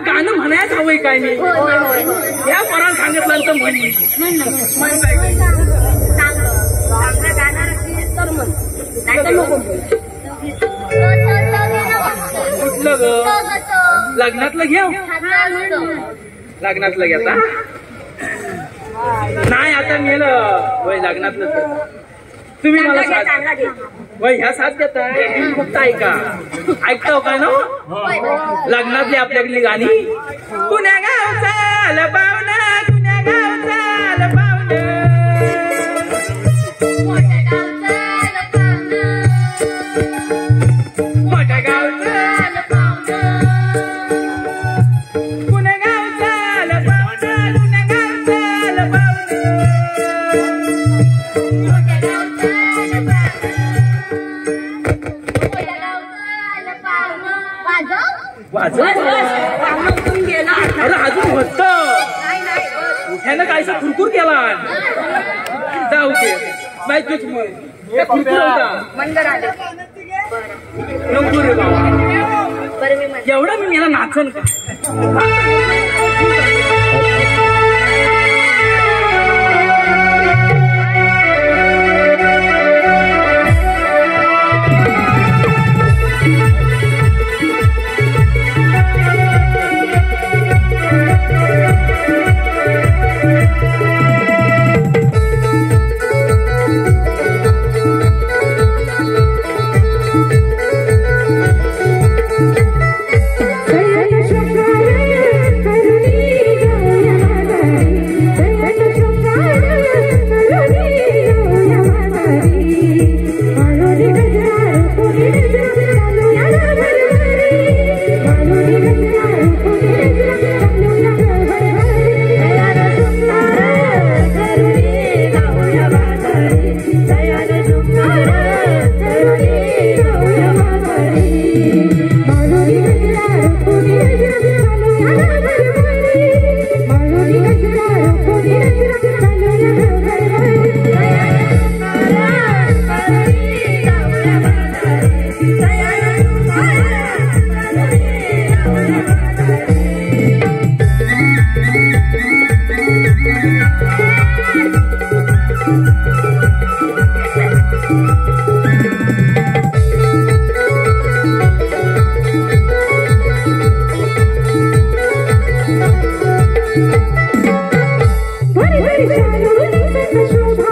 गाणं म्हणायच हवंय काय मी या परान सांगितलं तर म्हणी कुठलं ग लग्नातलं घेऊ लग्नातलं घेता नाही आता मेलं वय लग्नातलं तुम्ही मला वय ह्या साथ देताय फक्त ऐका ऐकताव काय ना लग्नातली आपल्याकडली गाणी कुण्या गावचा लबावना कुण्या गावचा लबावना मोठ्या गावचा लबावना कुण्या गावचा लबावना कुण्या गावचा लबावना मोठ्या गावचा अजून होत उठ्यानं कायसा खुरकुर केला जाऊ दे नाही तूच खुरकुर होता नको रे बाबा एवढं मी मला नाचन का शोभा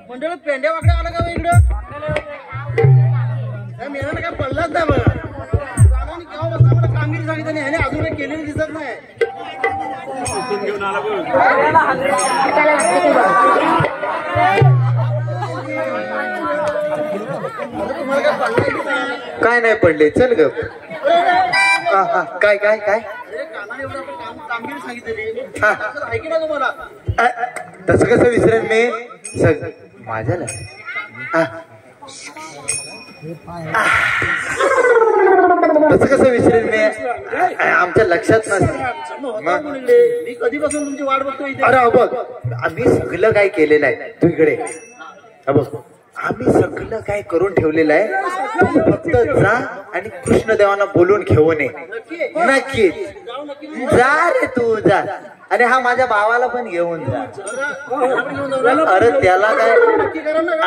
मंडळात पेंड्या वाकड्या आला का इकडं मेला काय पडलाच नाही बघा केव्हा बसता मला कामगिरी सांगितलं नाही अजून काही केलेली दिसत नाही. काय नाही पडले चल ग. काय काय काय कानाने एवढं कामगिरी सांगितलेली ऐकी ना तुम्हाला तसं कसं विसरेन मी माझ्या तसं कसं विसरेन मी आमच्या लक्षात नसतं. मी कधीपासून तुमची वाट बघतो इथे. अरे बघ आम्ही सगळं काय केलेलं आहे तू इकडे बघ आम्ही सगळं काय करून ठेवलेलं आहे. तू फक्त जा आणि कृष्णदेवांना बोलून घेऊन ये. नक्की जा रे तू जा आणि हा माझ्या भावाला पण घेऊन जा. अरे त्याला काय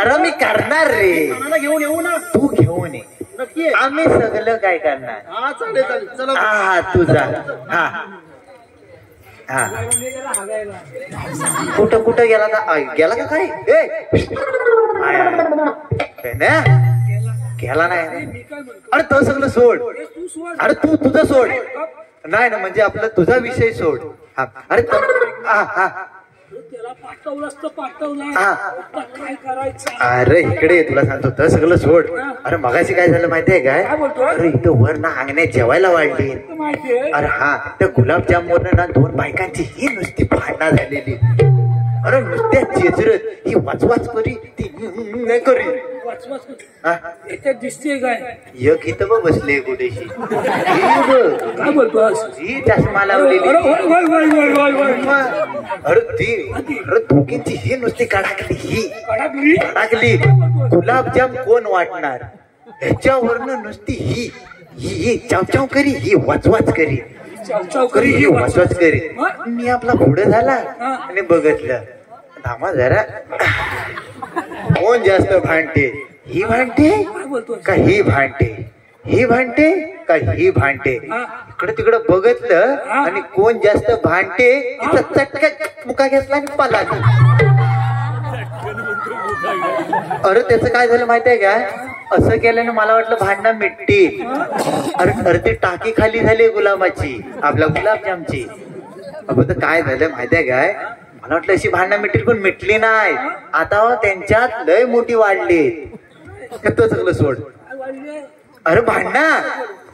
अरे मी करणार रे घेऊन येऊ ना तू घेऊन ये. नक्की आम्ही सगळं काय करणार. हा चालेल चालेल चला हा तू जा. हा हा कुठं कुठं गेला का गेला का काय गेला नाही. अरे तो सगळं सोड. अरे तू तुझं सोड नाही ना म्हणजे आपला तुझा विषय सोड. हा अरे हा हा त्याला पाठवलं असतं पाठवलं काय करायचं. अरे इकडे तुला सांगतो तर सगळं सोड. अरे मगाशी काय झालं माहितीये काय अरे इथं वर ना अंगण्यात जेवायला वाढली. अरे हा त्या गुलाबजाम वरनं ना 2 बायकांची ही नुसती भांडणं झालेली. अरे नुसत्या चेचरत ही वाचवाच करी ती नाही करी याच्यात दिसते काय एक इथं बघ बसले कुठेशी काय बोलतोस ही चष्मा लावलेली. अरे ती अरे दोघींची ही नुसती काढाकली ही काढाकली. गुलाबजाम कोण वाटणार ह्याच्यावरनं नुसती ही ही चावचाव करी ही वाचवाच करी करी ही वाचवाच करी. मी आपला पुढं झाला आणि बघितलं थांबा जरा कोण जास्त भांडते ही भांडते का ही भांडते ही भांडते का ही भांडते. इकडे तिकडे बघितलं आणि कोण जास्त भांडते तिचा चटका मुका घेतला आणि पळाला. अरे त्याचं काय झालं माहितीये का असं केल्याने मला वाटलं भांडणं मिटतील. अरे ती टाकी खाली झाली गुलाबाची आपल्या गुलाबजामची. अगं तर काय झालं माहितीये काय मला वाटलं अशी भांडणं मिटतील पण मिटली नाही. आता त्यांच्यात लय मोठी वाढली. तो सगळं सोड. अरे भांडणं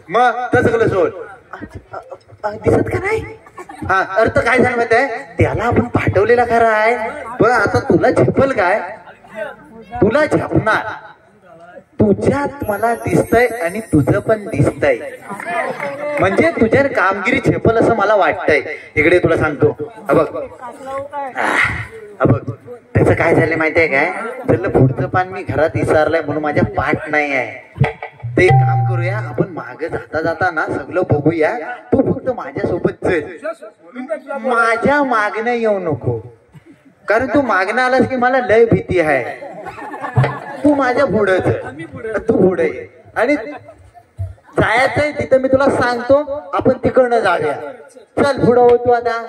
मग तर सगळं सोड दिसत का नाही. हा अर्थ काय झालं माहितीये त्याला आपण पाठवलेला खरा आहे पण आता तुला झेपल काय तुला झेपणार. तुझ्यात मला दिसतंय आणि तुझं पण दिसतंय म्हणजे तुझ्या कामगिरी झेपल असं मला वाटतंय. इकडे तुला सांगतो बघ त्याचं काय झालं माहितीये काय तर पुढचं पान मी घरात विसरलंय म्हणून माझ्या पाठ नाही आहे. ते काम करूया आपण मागे जाता जाता ना सगळं बघूया. तू फक्त माझ्यासोबत चल माझ्या मागणं येऊ नको कारण तू मागणं आलास की मला लय भीती आहे. तू माझ्या पुढे तू पुढे ये आणि जायचंय तिथं मी तुला सांगतो आपण तिकडनं जाऊया. चल पुढं होतो आता.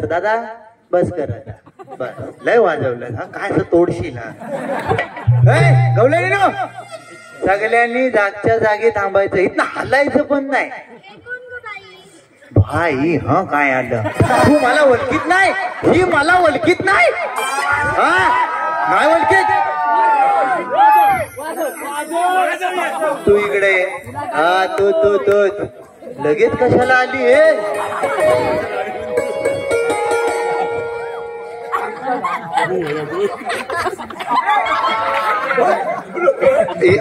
दादा बस कर आता बस लय वाजवलं हा काय असं तोडशील गवल्याने ना सगळ्यांनी जागच्या जागी थांबायचं इथं हलायचं पण नाही. भाई हा काय आलं तू मला ओळखीत नाही ही मला ओळखीत नाही हा नाही ओळखीत तू इकडे हा तू तू तू लगेच कशाला आली हे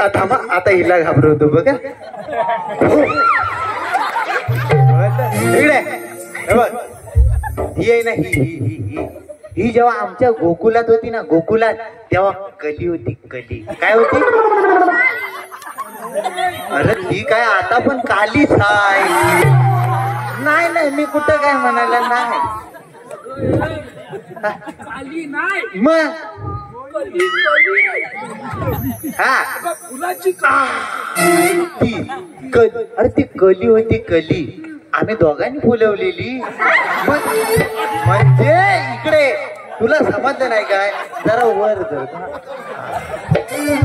थांबा आता हिला घाबरवतो बघा इकडे हे बघ ही आहे ना ही जेव्हा आमच्या गोकुलात होती ना गोकुलात तेव्हा कली होती कली काय होती अरे ही काय आता पण कालीच आहे नाही नाही मी कुठं काय म्हणायला नाही काली नाही मग हा फुलाची का अरे ती कली होती कली आम्ही दोघांनी फुलवलेली म्हणजे इकडे तुला समजलं नाही काय जरा वर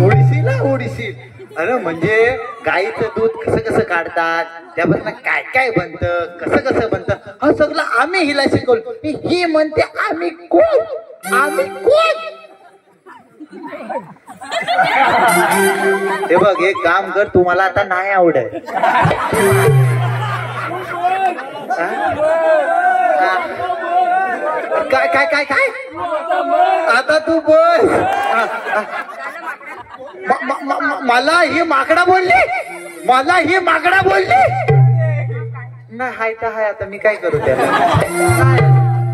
ओडिसी ना ओडिसी अरे म्हणजे गाईचं दूध कसं कसं काढतात त्यापासून काय काय बनतं कसं कसं बनतं हा सगळं आम्ही हिला शिकवलं ही म्हणते आम्ही कोण हे बघ एक काम कर तुम्हाला आता नाही आवडत काय काय काय काय आता तू बस मला ही माकडा बोलली नाही हाय तर हाय आता मी काय करू त्याला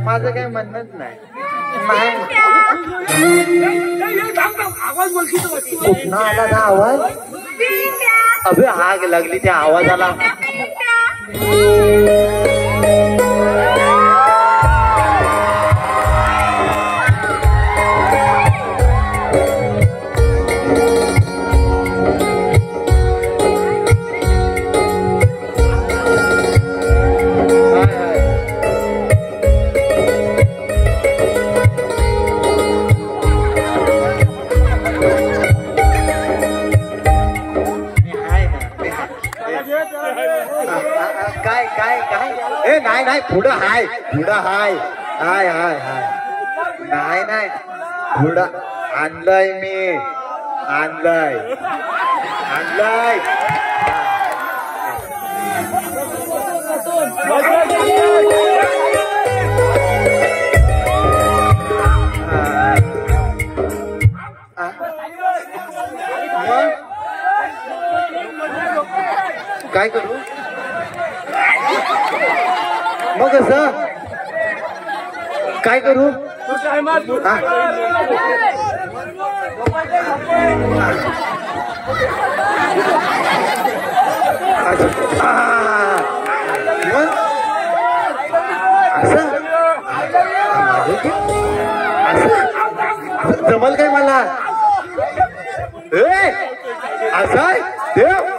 माझं काही म्हणणंच नाही आवाज बोलकीच कुठं आला ना आवाज अबे आग लागली त्या आवाजाला काय काय काय ए नाही नाही पुढं हाय हाय नाही पुढं आणलंय मी आणलंय काय करू मग असं काय करू जमल काय मला असं देव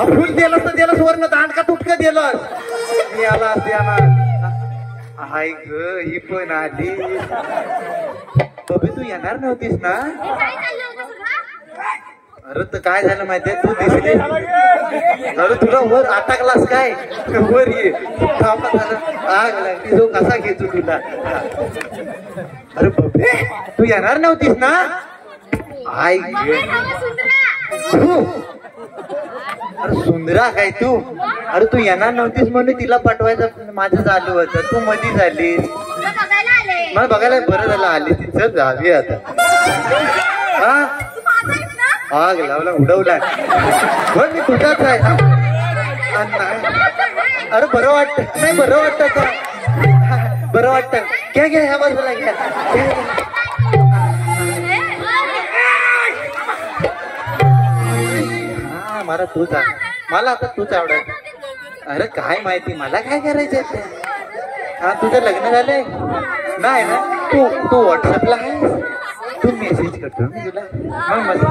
फुल दिलंस तर दिलंस वरनं दांडका तुटकं दिलंस मी आला हाय ग ही पण आली बबी तू येणार नव्हतीस ना अरे तर काय झालं माहितीये तू दिसली अरे तुला वर अटकलास काय वर ये थांबा झालं आग लागली जो कसा घेतो तुला अरे बबी तू येणार नव्हतीस ना हाय अरे सुंदरा काय तू अरे तू येणार नव्हतीस म्हणून तिला पटवायचं माझं चालू होतं तू मधी झालीस मला बघायला बरं झालं आली ती चल जावी आता हा आग लावला उडवला पण मी तुझाच आहे अरे बरं वाटत नाही बरं वाटत का बरं वाटत घ्या घ्या ह्या बाजूला घ्या मला तूच मला आता तूच आवडत अरे काय माहिती मला काय करायचंय ते हा तुझं लग्न झालंय नाही ना तू व्हॉट्सअपला आहे तू मेसेज करतो मी तुला मग मला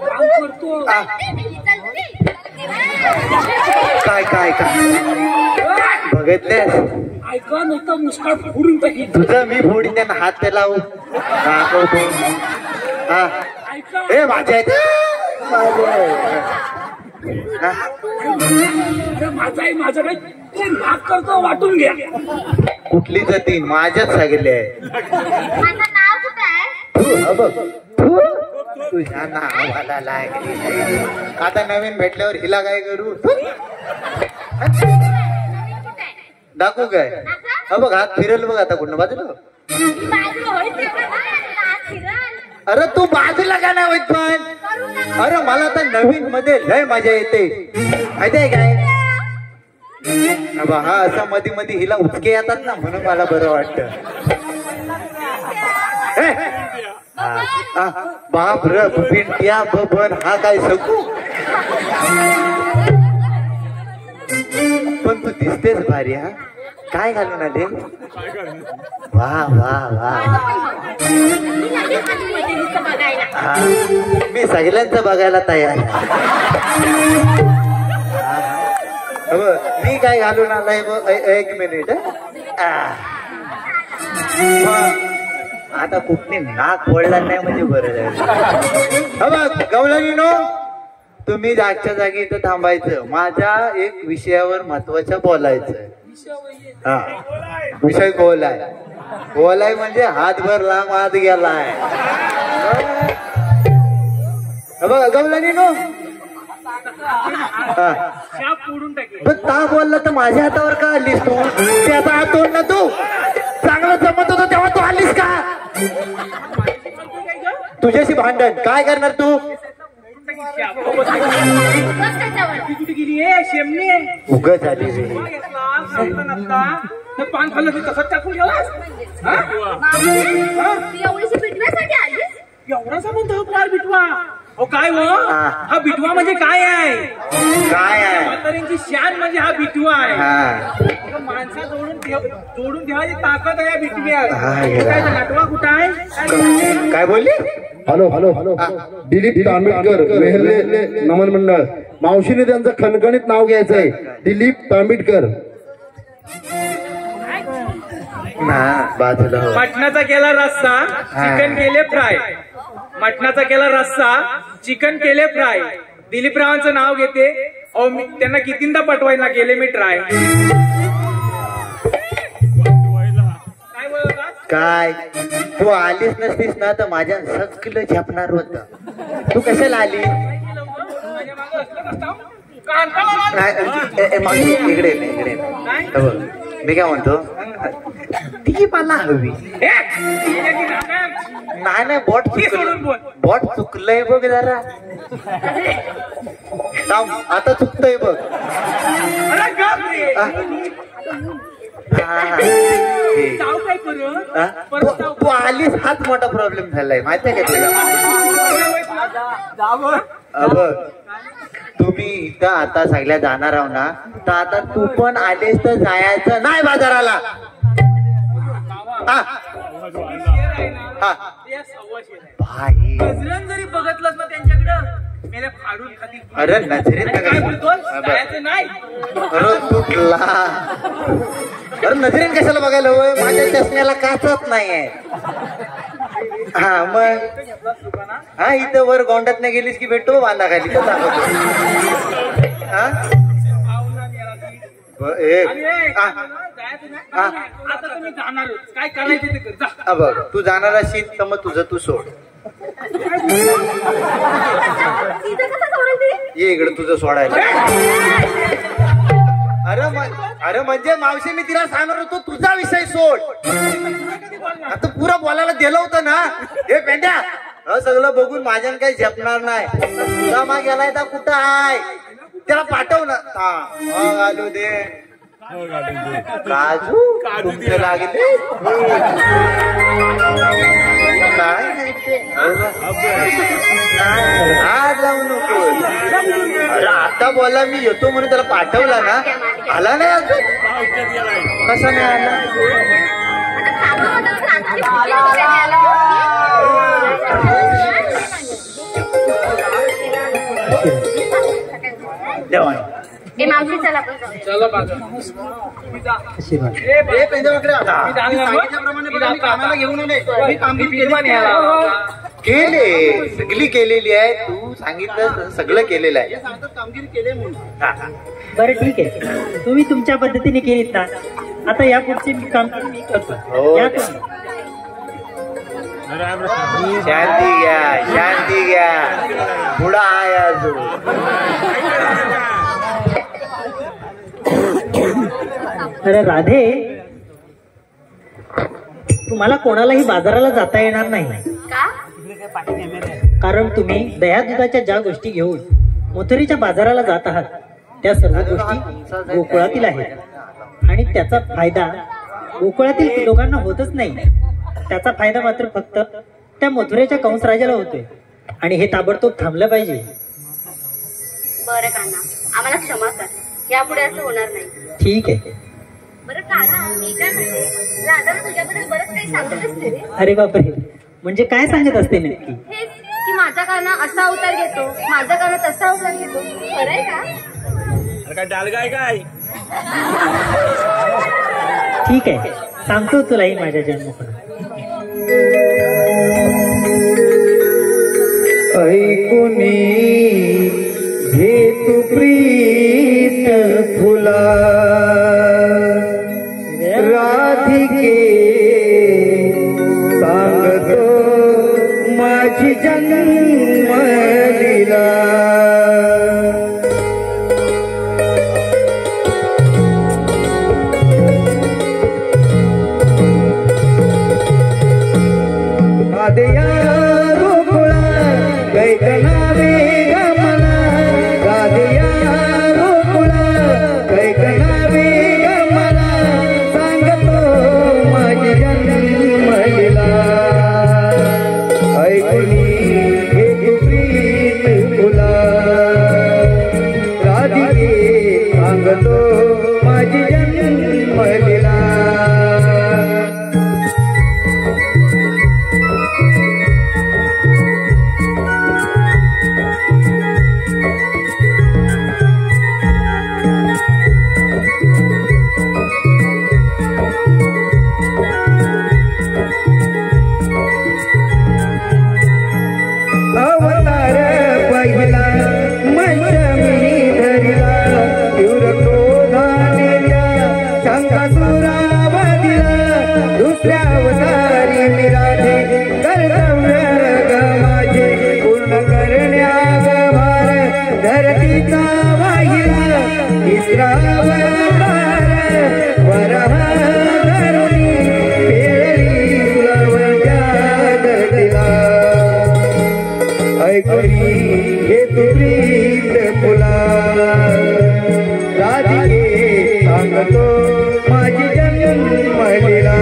काम करतो. काय काय काय बघितले ऐका नुसतं मुस्काळ फोडून टाकीन. तुझं मी फोडीन त्यांना हात ते लावू दाखवतो. हा ऐका ए माझ्या आहेत हा. अरे माझा आहे माझं काही ते नाक करतो वाटून घ्या. कुठली जाती माझ्याच सांगितले आहे माझं नाव कुठं आहे? तुझ्या नावाला लागली. आता नवीन भेटल्यावर हिला काय करू दाखवू काय हा बघ हात फिरल बघ आता कुठं बाजूला. बाजूला होईल तेवढं ना, नाक फिरल. अरे तू बाजूला का नाही होत पण. अरे मला तर नवीन मध्ये लय मजा येते माहितीये काय. हा असं मध्ये मध्ये हिला उचके येतात ना म्हणून मला बरं वाटतं. बाप र पिंट्या बबन हा काय सकू. पण तू दिसतेच भारी. हा काय घालून आले वा वा वा. हा मी सगळ्यांचं बघायला तयार मी काय घालून आलाय एक मिनिट. आता कुठने नाक वळला नाही म्हणजे बरं झालं. गवळणी नो तुम्ही जागच्या जागी इथं थांबायचं. माझ्या एक विषयावर महत्वाचं बोलायचं. हा विषय बोलाय बोलाय म्हणजे हातभर लांब हात गेलाय. बघा गवळणी नो ता बोलला तर माझ्या हातावर का आलीस तू. त्याचा हात तोड ना तू. चांगलं जमत होतं तेव्हा तू आलीस का. तुझ्याशी भांडण काय करणार तू. कुठे गेली आहे शेमणी उगत आली पान खाल्लं ते तसंच टाकून गेलास. एवढीशी पिटण्यासाठी आलीस. एवढासा म्हणतो फार बिटवा. हो काय हो हा बिटवा म्हणजे काय आहे. काय आहे म्हाताऱ्यांची शान म्हणजे हा बिटवा आहे. माणसा जोडून ठेवायची ताकद आहे बिटव्यात. काय नटवा कुठं आहे काय बोलली. हॅलो हॅलो हॅलो दिलीप तांबिटकर वेहरले नमन मंडळ. मावशीने त्यांचं खणखणीत नाव घ्यायचं आहे दिलीप तांबिटकर. मटणाचा केला रस्सा चिकन केले फ्राय. मटणाचा केला रस्सा चिकन केले फ्राय. दिलीपरावांचं नाव घेते. अहो मी त्यांना कितींदा पटवायला केले मी ट्राय. काय बोलता काय तू आलीस नसतीस ना तर माझ्या सगळं झेपणार होत. तू कशाला आली. इकडे इकडे मी काय म्हणतो ती मला हवी. नाही नाही बॉट चुकलंय बघ जरा. आता चुकतंय बघ. तू आलीस हाच मोठा प्रॉब्लेम झालाय माहितीये का तुला. तुम्ही इथं आता सगळ्या जाणार आहो ना तर आता तू पण आलेस तर जायचं नाही बाजाराला. भाई जरी बघितलं ना त्यांच्याकडं मेले फाडून खाती. अरे नजरेत काय बोलतो नाही. अरे तुटला. अरे नजरेन कशाला बघायला होय. माझ्या चष्म्याला काचच नाहीये. हा मग हा इथं वर गोंडात नाही गेलीस की भेटतो बांधा खाली तर दाखवतो. आता तुम्ही जाणार काय करायचं ते कर. बघ तू जाणार असेल तर मग तुझं तू सोड. ये इकडे तुझं सोडायला. अरे म्हणजे मावशी मी तिला सांगणार होतो तुझा विषय सोड. आता पुरा बोलायला दिलं होतं ना. हे पेंड्या सगळं बघून माझ्यानं काही झेपणार नाही. तुझा माग गेलाय तर कुठं आहे त्याला पाठव ना. हा घालू दे काजू तुमचे लागले आज लावू नको. अरे आता बोला मी येतो म्हणून त्याला पाठवला ना. आला नाही अजून. कसा नाही आला. ए मावशी चला आपण जाऊया. चला बाबा आशीर्वाद. ए पेंदेवाकड्या, मी सांगितल्याप्रमाणे बघा, मी कामाला घेऊन आले. मी कामगिरी केले सगळी केलेली आहे. तू सांगितलं सगळं केलेलं आहे. हे सांगतात कामगिरी केले म्हणून. बरं ठीक आहे, तुम्ही तुमच्या पद्धतीने केलीत ना. आता या पुढचे मी काम मी करतो. हो. या तुम्ही. शांती घ्या पुढं आहे अजून. अरे राधे, तुम्हाला कोणालाही बाजाराला जाता येणार नाही, का? कारण तुम्ही दह्या दुधाच्या ज्या गोष्टी घेऊन मथुरेच्या बाजाराला जात आहात त्या सर्व गोष्टी गोकुळातील आहेत आणि त्याचा फायदा गोकुळातील लोकांना होतच नाही. त्याचा फायदा मात्र फक्त त्या मथुरेच्या कंसराजाला होतोय आणि हे ताबडतोब थांबलं पाहिजे. बरं कान्हा, आम्हाला क्षमा कर, यापुढे असं होणार नाही. ठीक आहे. बरं कान्हा, मी काय म्हणते, राधाला तुझ्याबद्दल बरंच काही सांगत असते रे. अरे बापरे, म्हणजे काय सांगत असते नक्की? हेच की माझा कान्हा असा अवतार घेतो, माझा कान्हा तसा अवतार घेतो. खरं आहे का? काय डालगाय काय? ठीक आहे, सांगतो तुलाही माझ्या जन्मपणा. ऐकुनी घेतु प्रीत फुला राधिके सांगतो माझी जन्म लीला. आदया गोकुळा कैकनावे गमना, राधया गोकुळा कैकनावे गमना, सांगतो माझी जन्मलीला. ऐकुनी घेतु प्रीत फुला राधिके सांगतो माझी जन्मलीला. अवतार पहिला मैशमी धरिला, तीव्र क्रोधानेल्या शंकासुरावधिला. दुसऱ्या अवतारी मी राधे कर्तव्य ग माझे पूर्ण करण्याग भार धरतीचा वाहिला. तिसरा अवतार वरहा धरुणी पेळली सुरवच्या धरतीला. ऐकुनी घेतु प्रीत फुला राधिके सांगतो माझी जन्मलीला.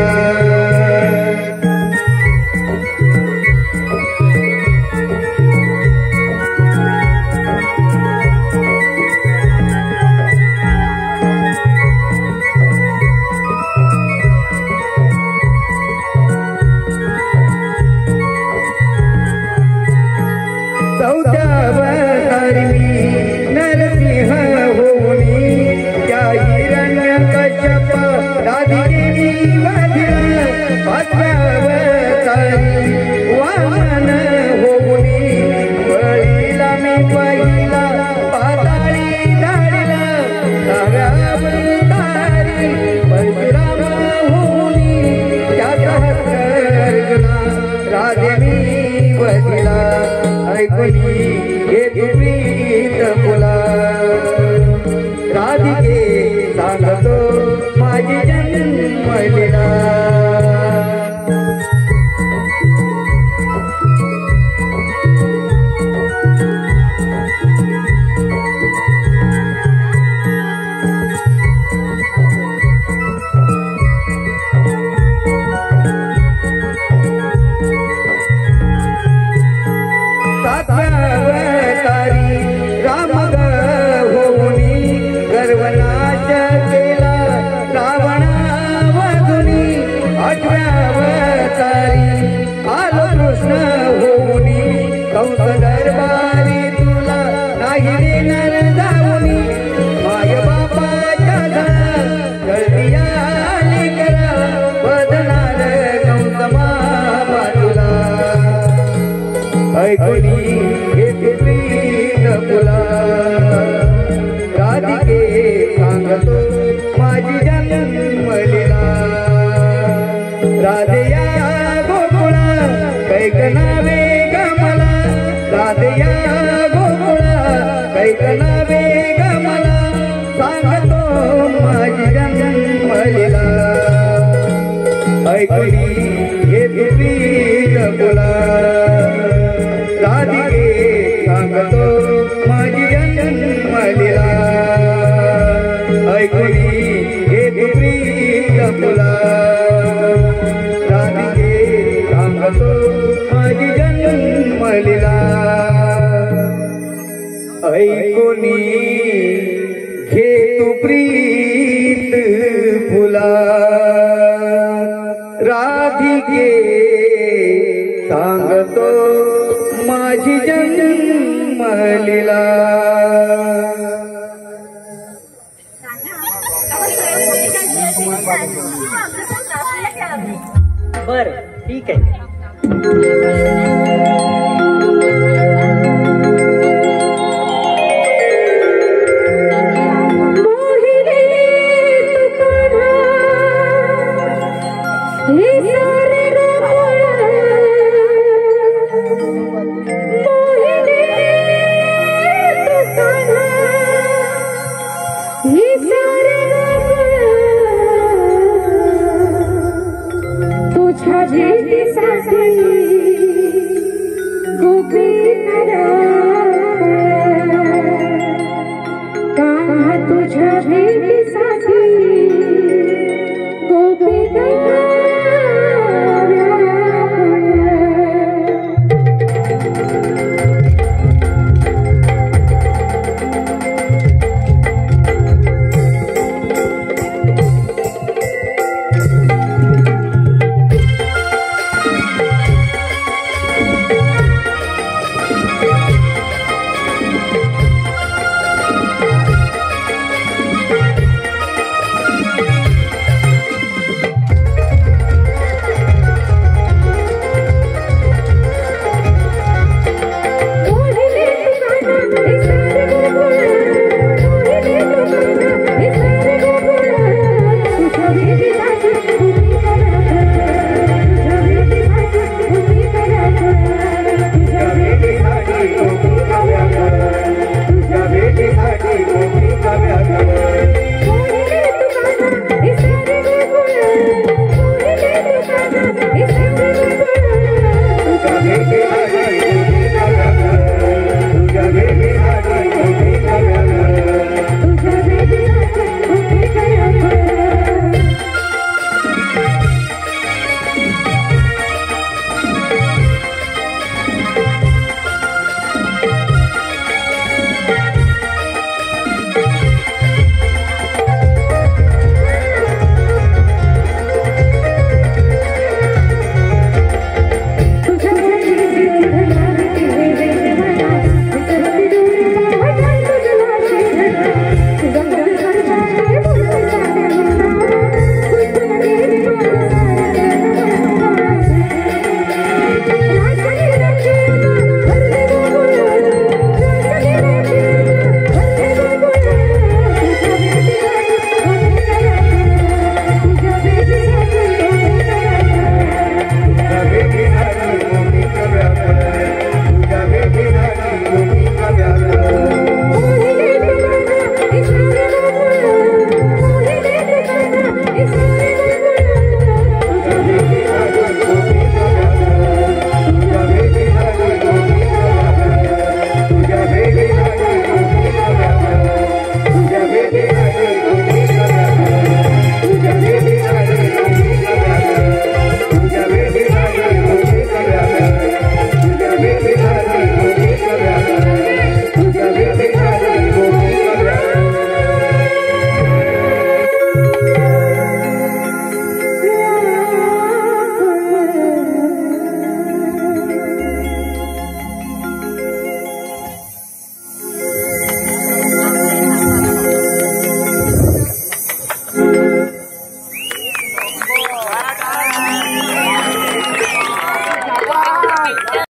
चौथ्यावतारी मी नरसिंह होऊनी त्या हिरण्यकश्यप राधिकेनी वधिला. पाचव्यावतारी वामन होऊनी बळीला मी पहिला पाताळी धाडला. दहाव्यावतारी परशुराम होऊनी त्या सहस्रार्जुना राधे मी वधिला. ऐकुनी घेतु प्रीत फुला राधिके सांगतो माझी जन्मलीला. सातव्यावतारी कंस दरबारी तुला नाही देणार जाऊनी माय बापाच्या जळदिया लेकरा बदणार कंस मामा तुला ऐकुनी हे प्रीत फुला राधिके सांगतो माझी जन्मलीला राधया गोकुळा कैकनावे गमला राधया गोकुळा कैकनावे गमला सांगतो माझी जन्मलीला ऐकली हे प्रीत फुला राधिके सांगतो माझी जन्मलीला ऐकली हे प्रीत फुला राधिके सांगतो माझी जन्मलीला ऐकुनी घे तू प्रीत फुला राधिके सांगतो माझी जन्मलीला बर ठीक आहे. तुझ्या भेटीसाठी गोपी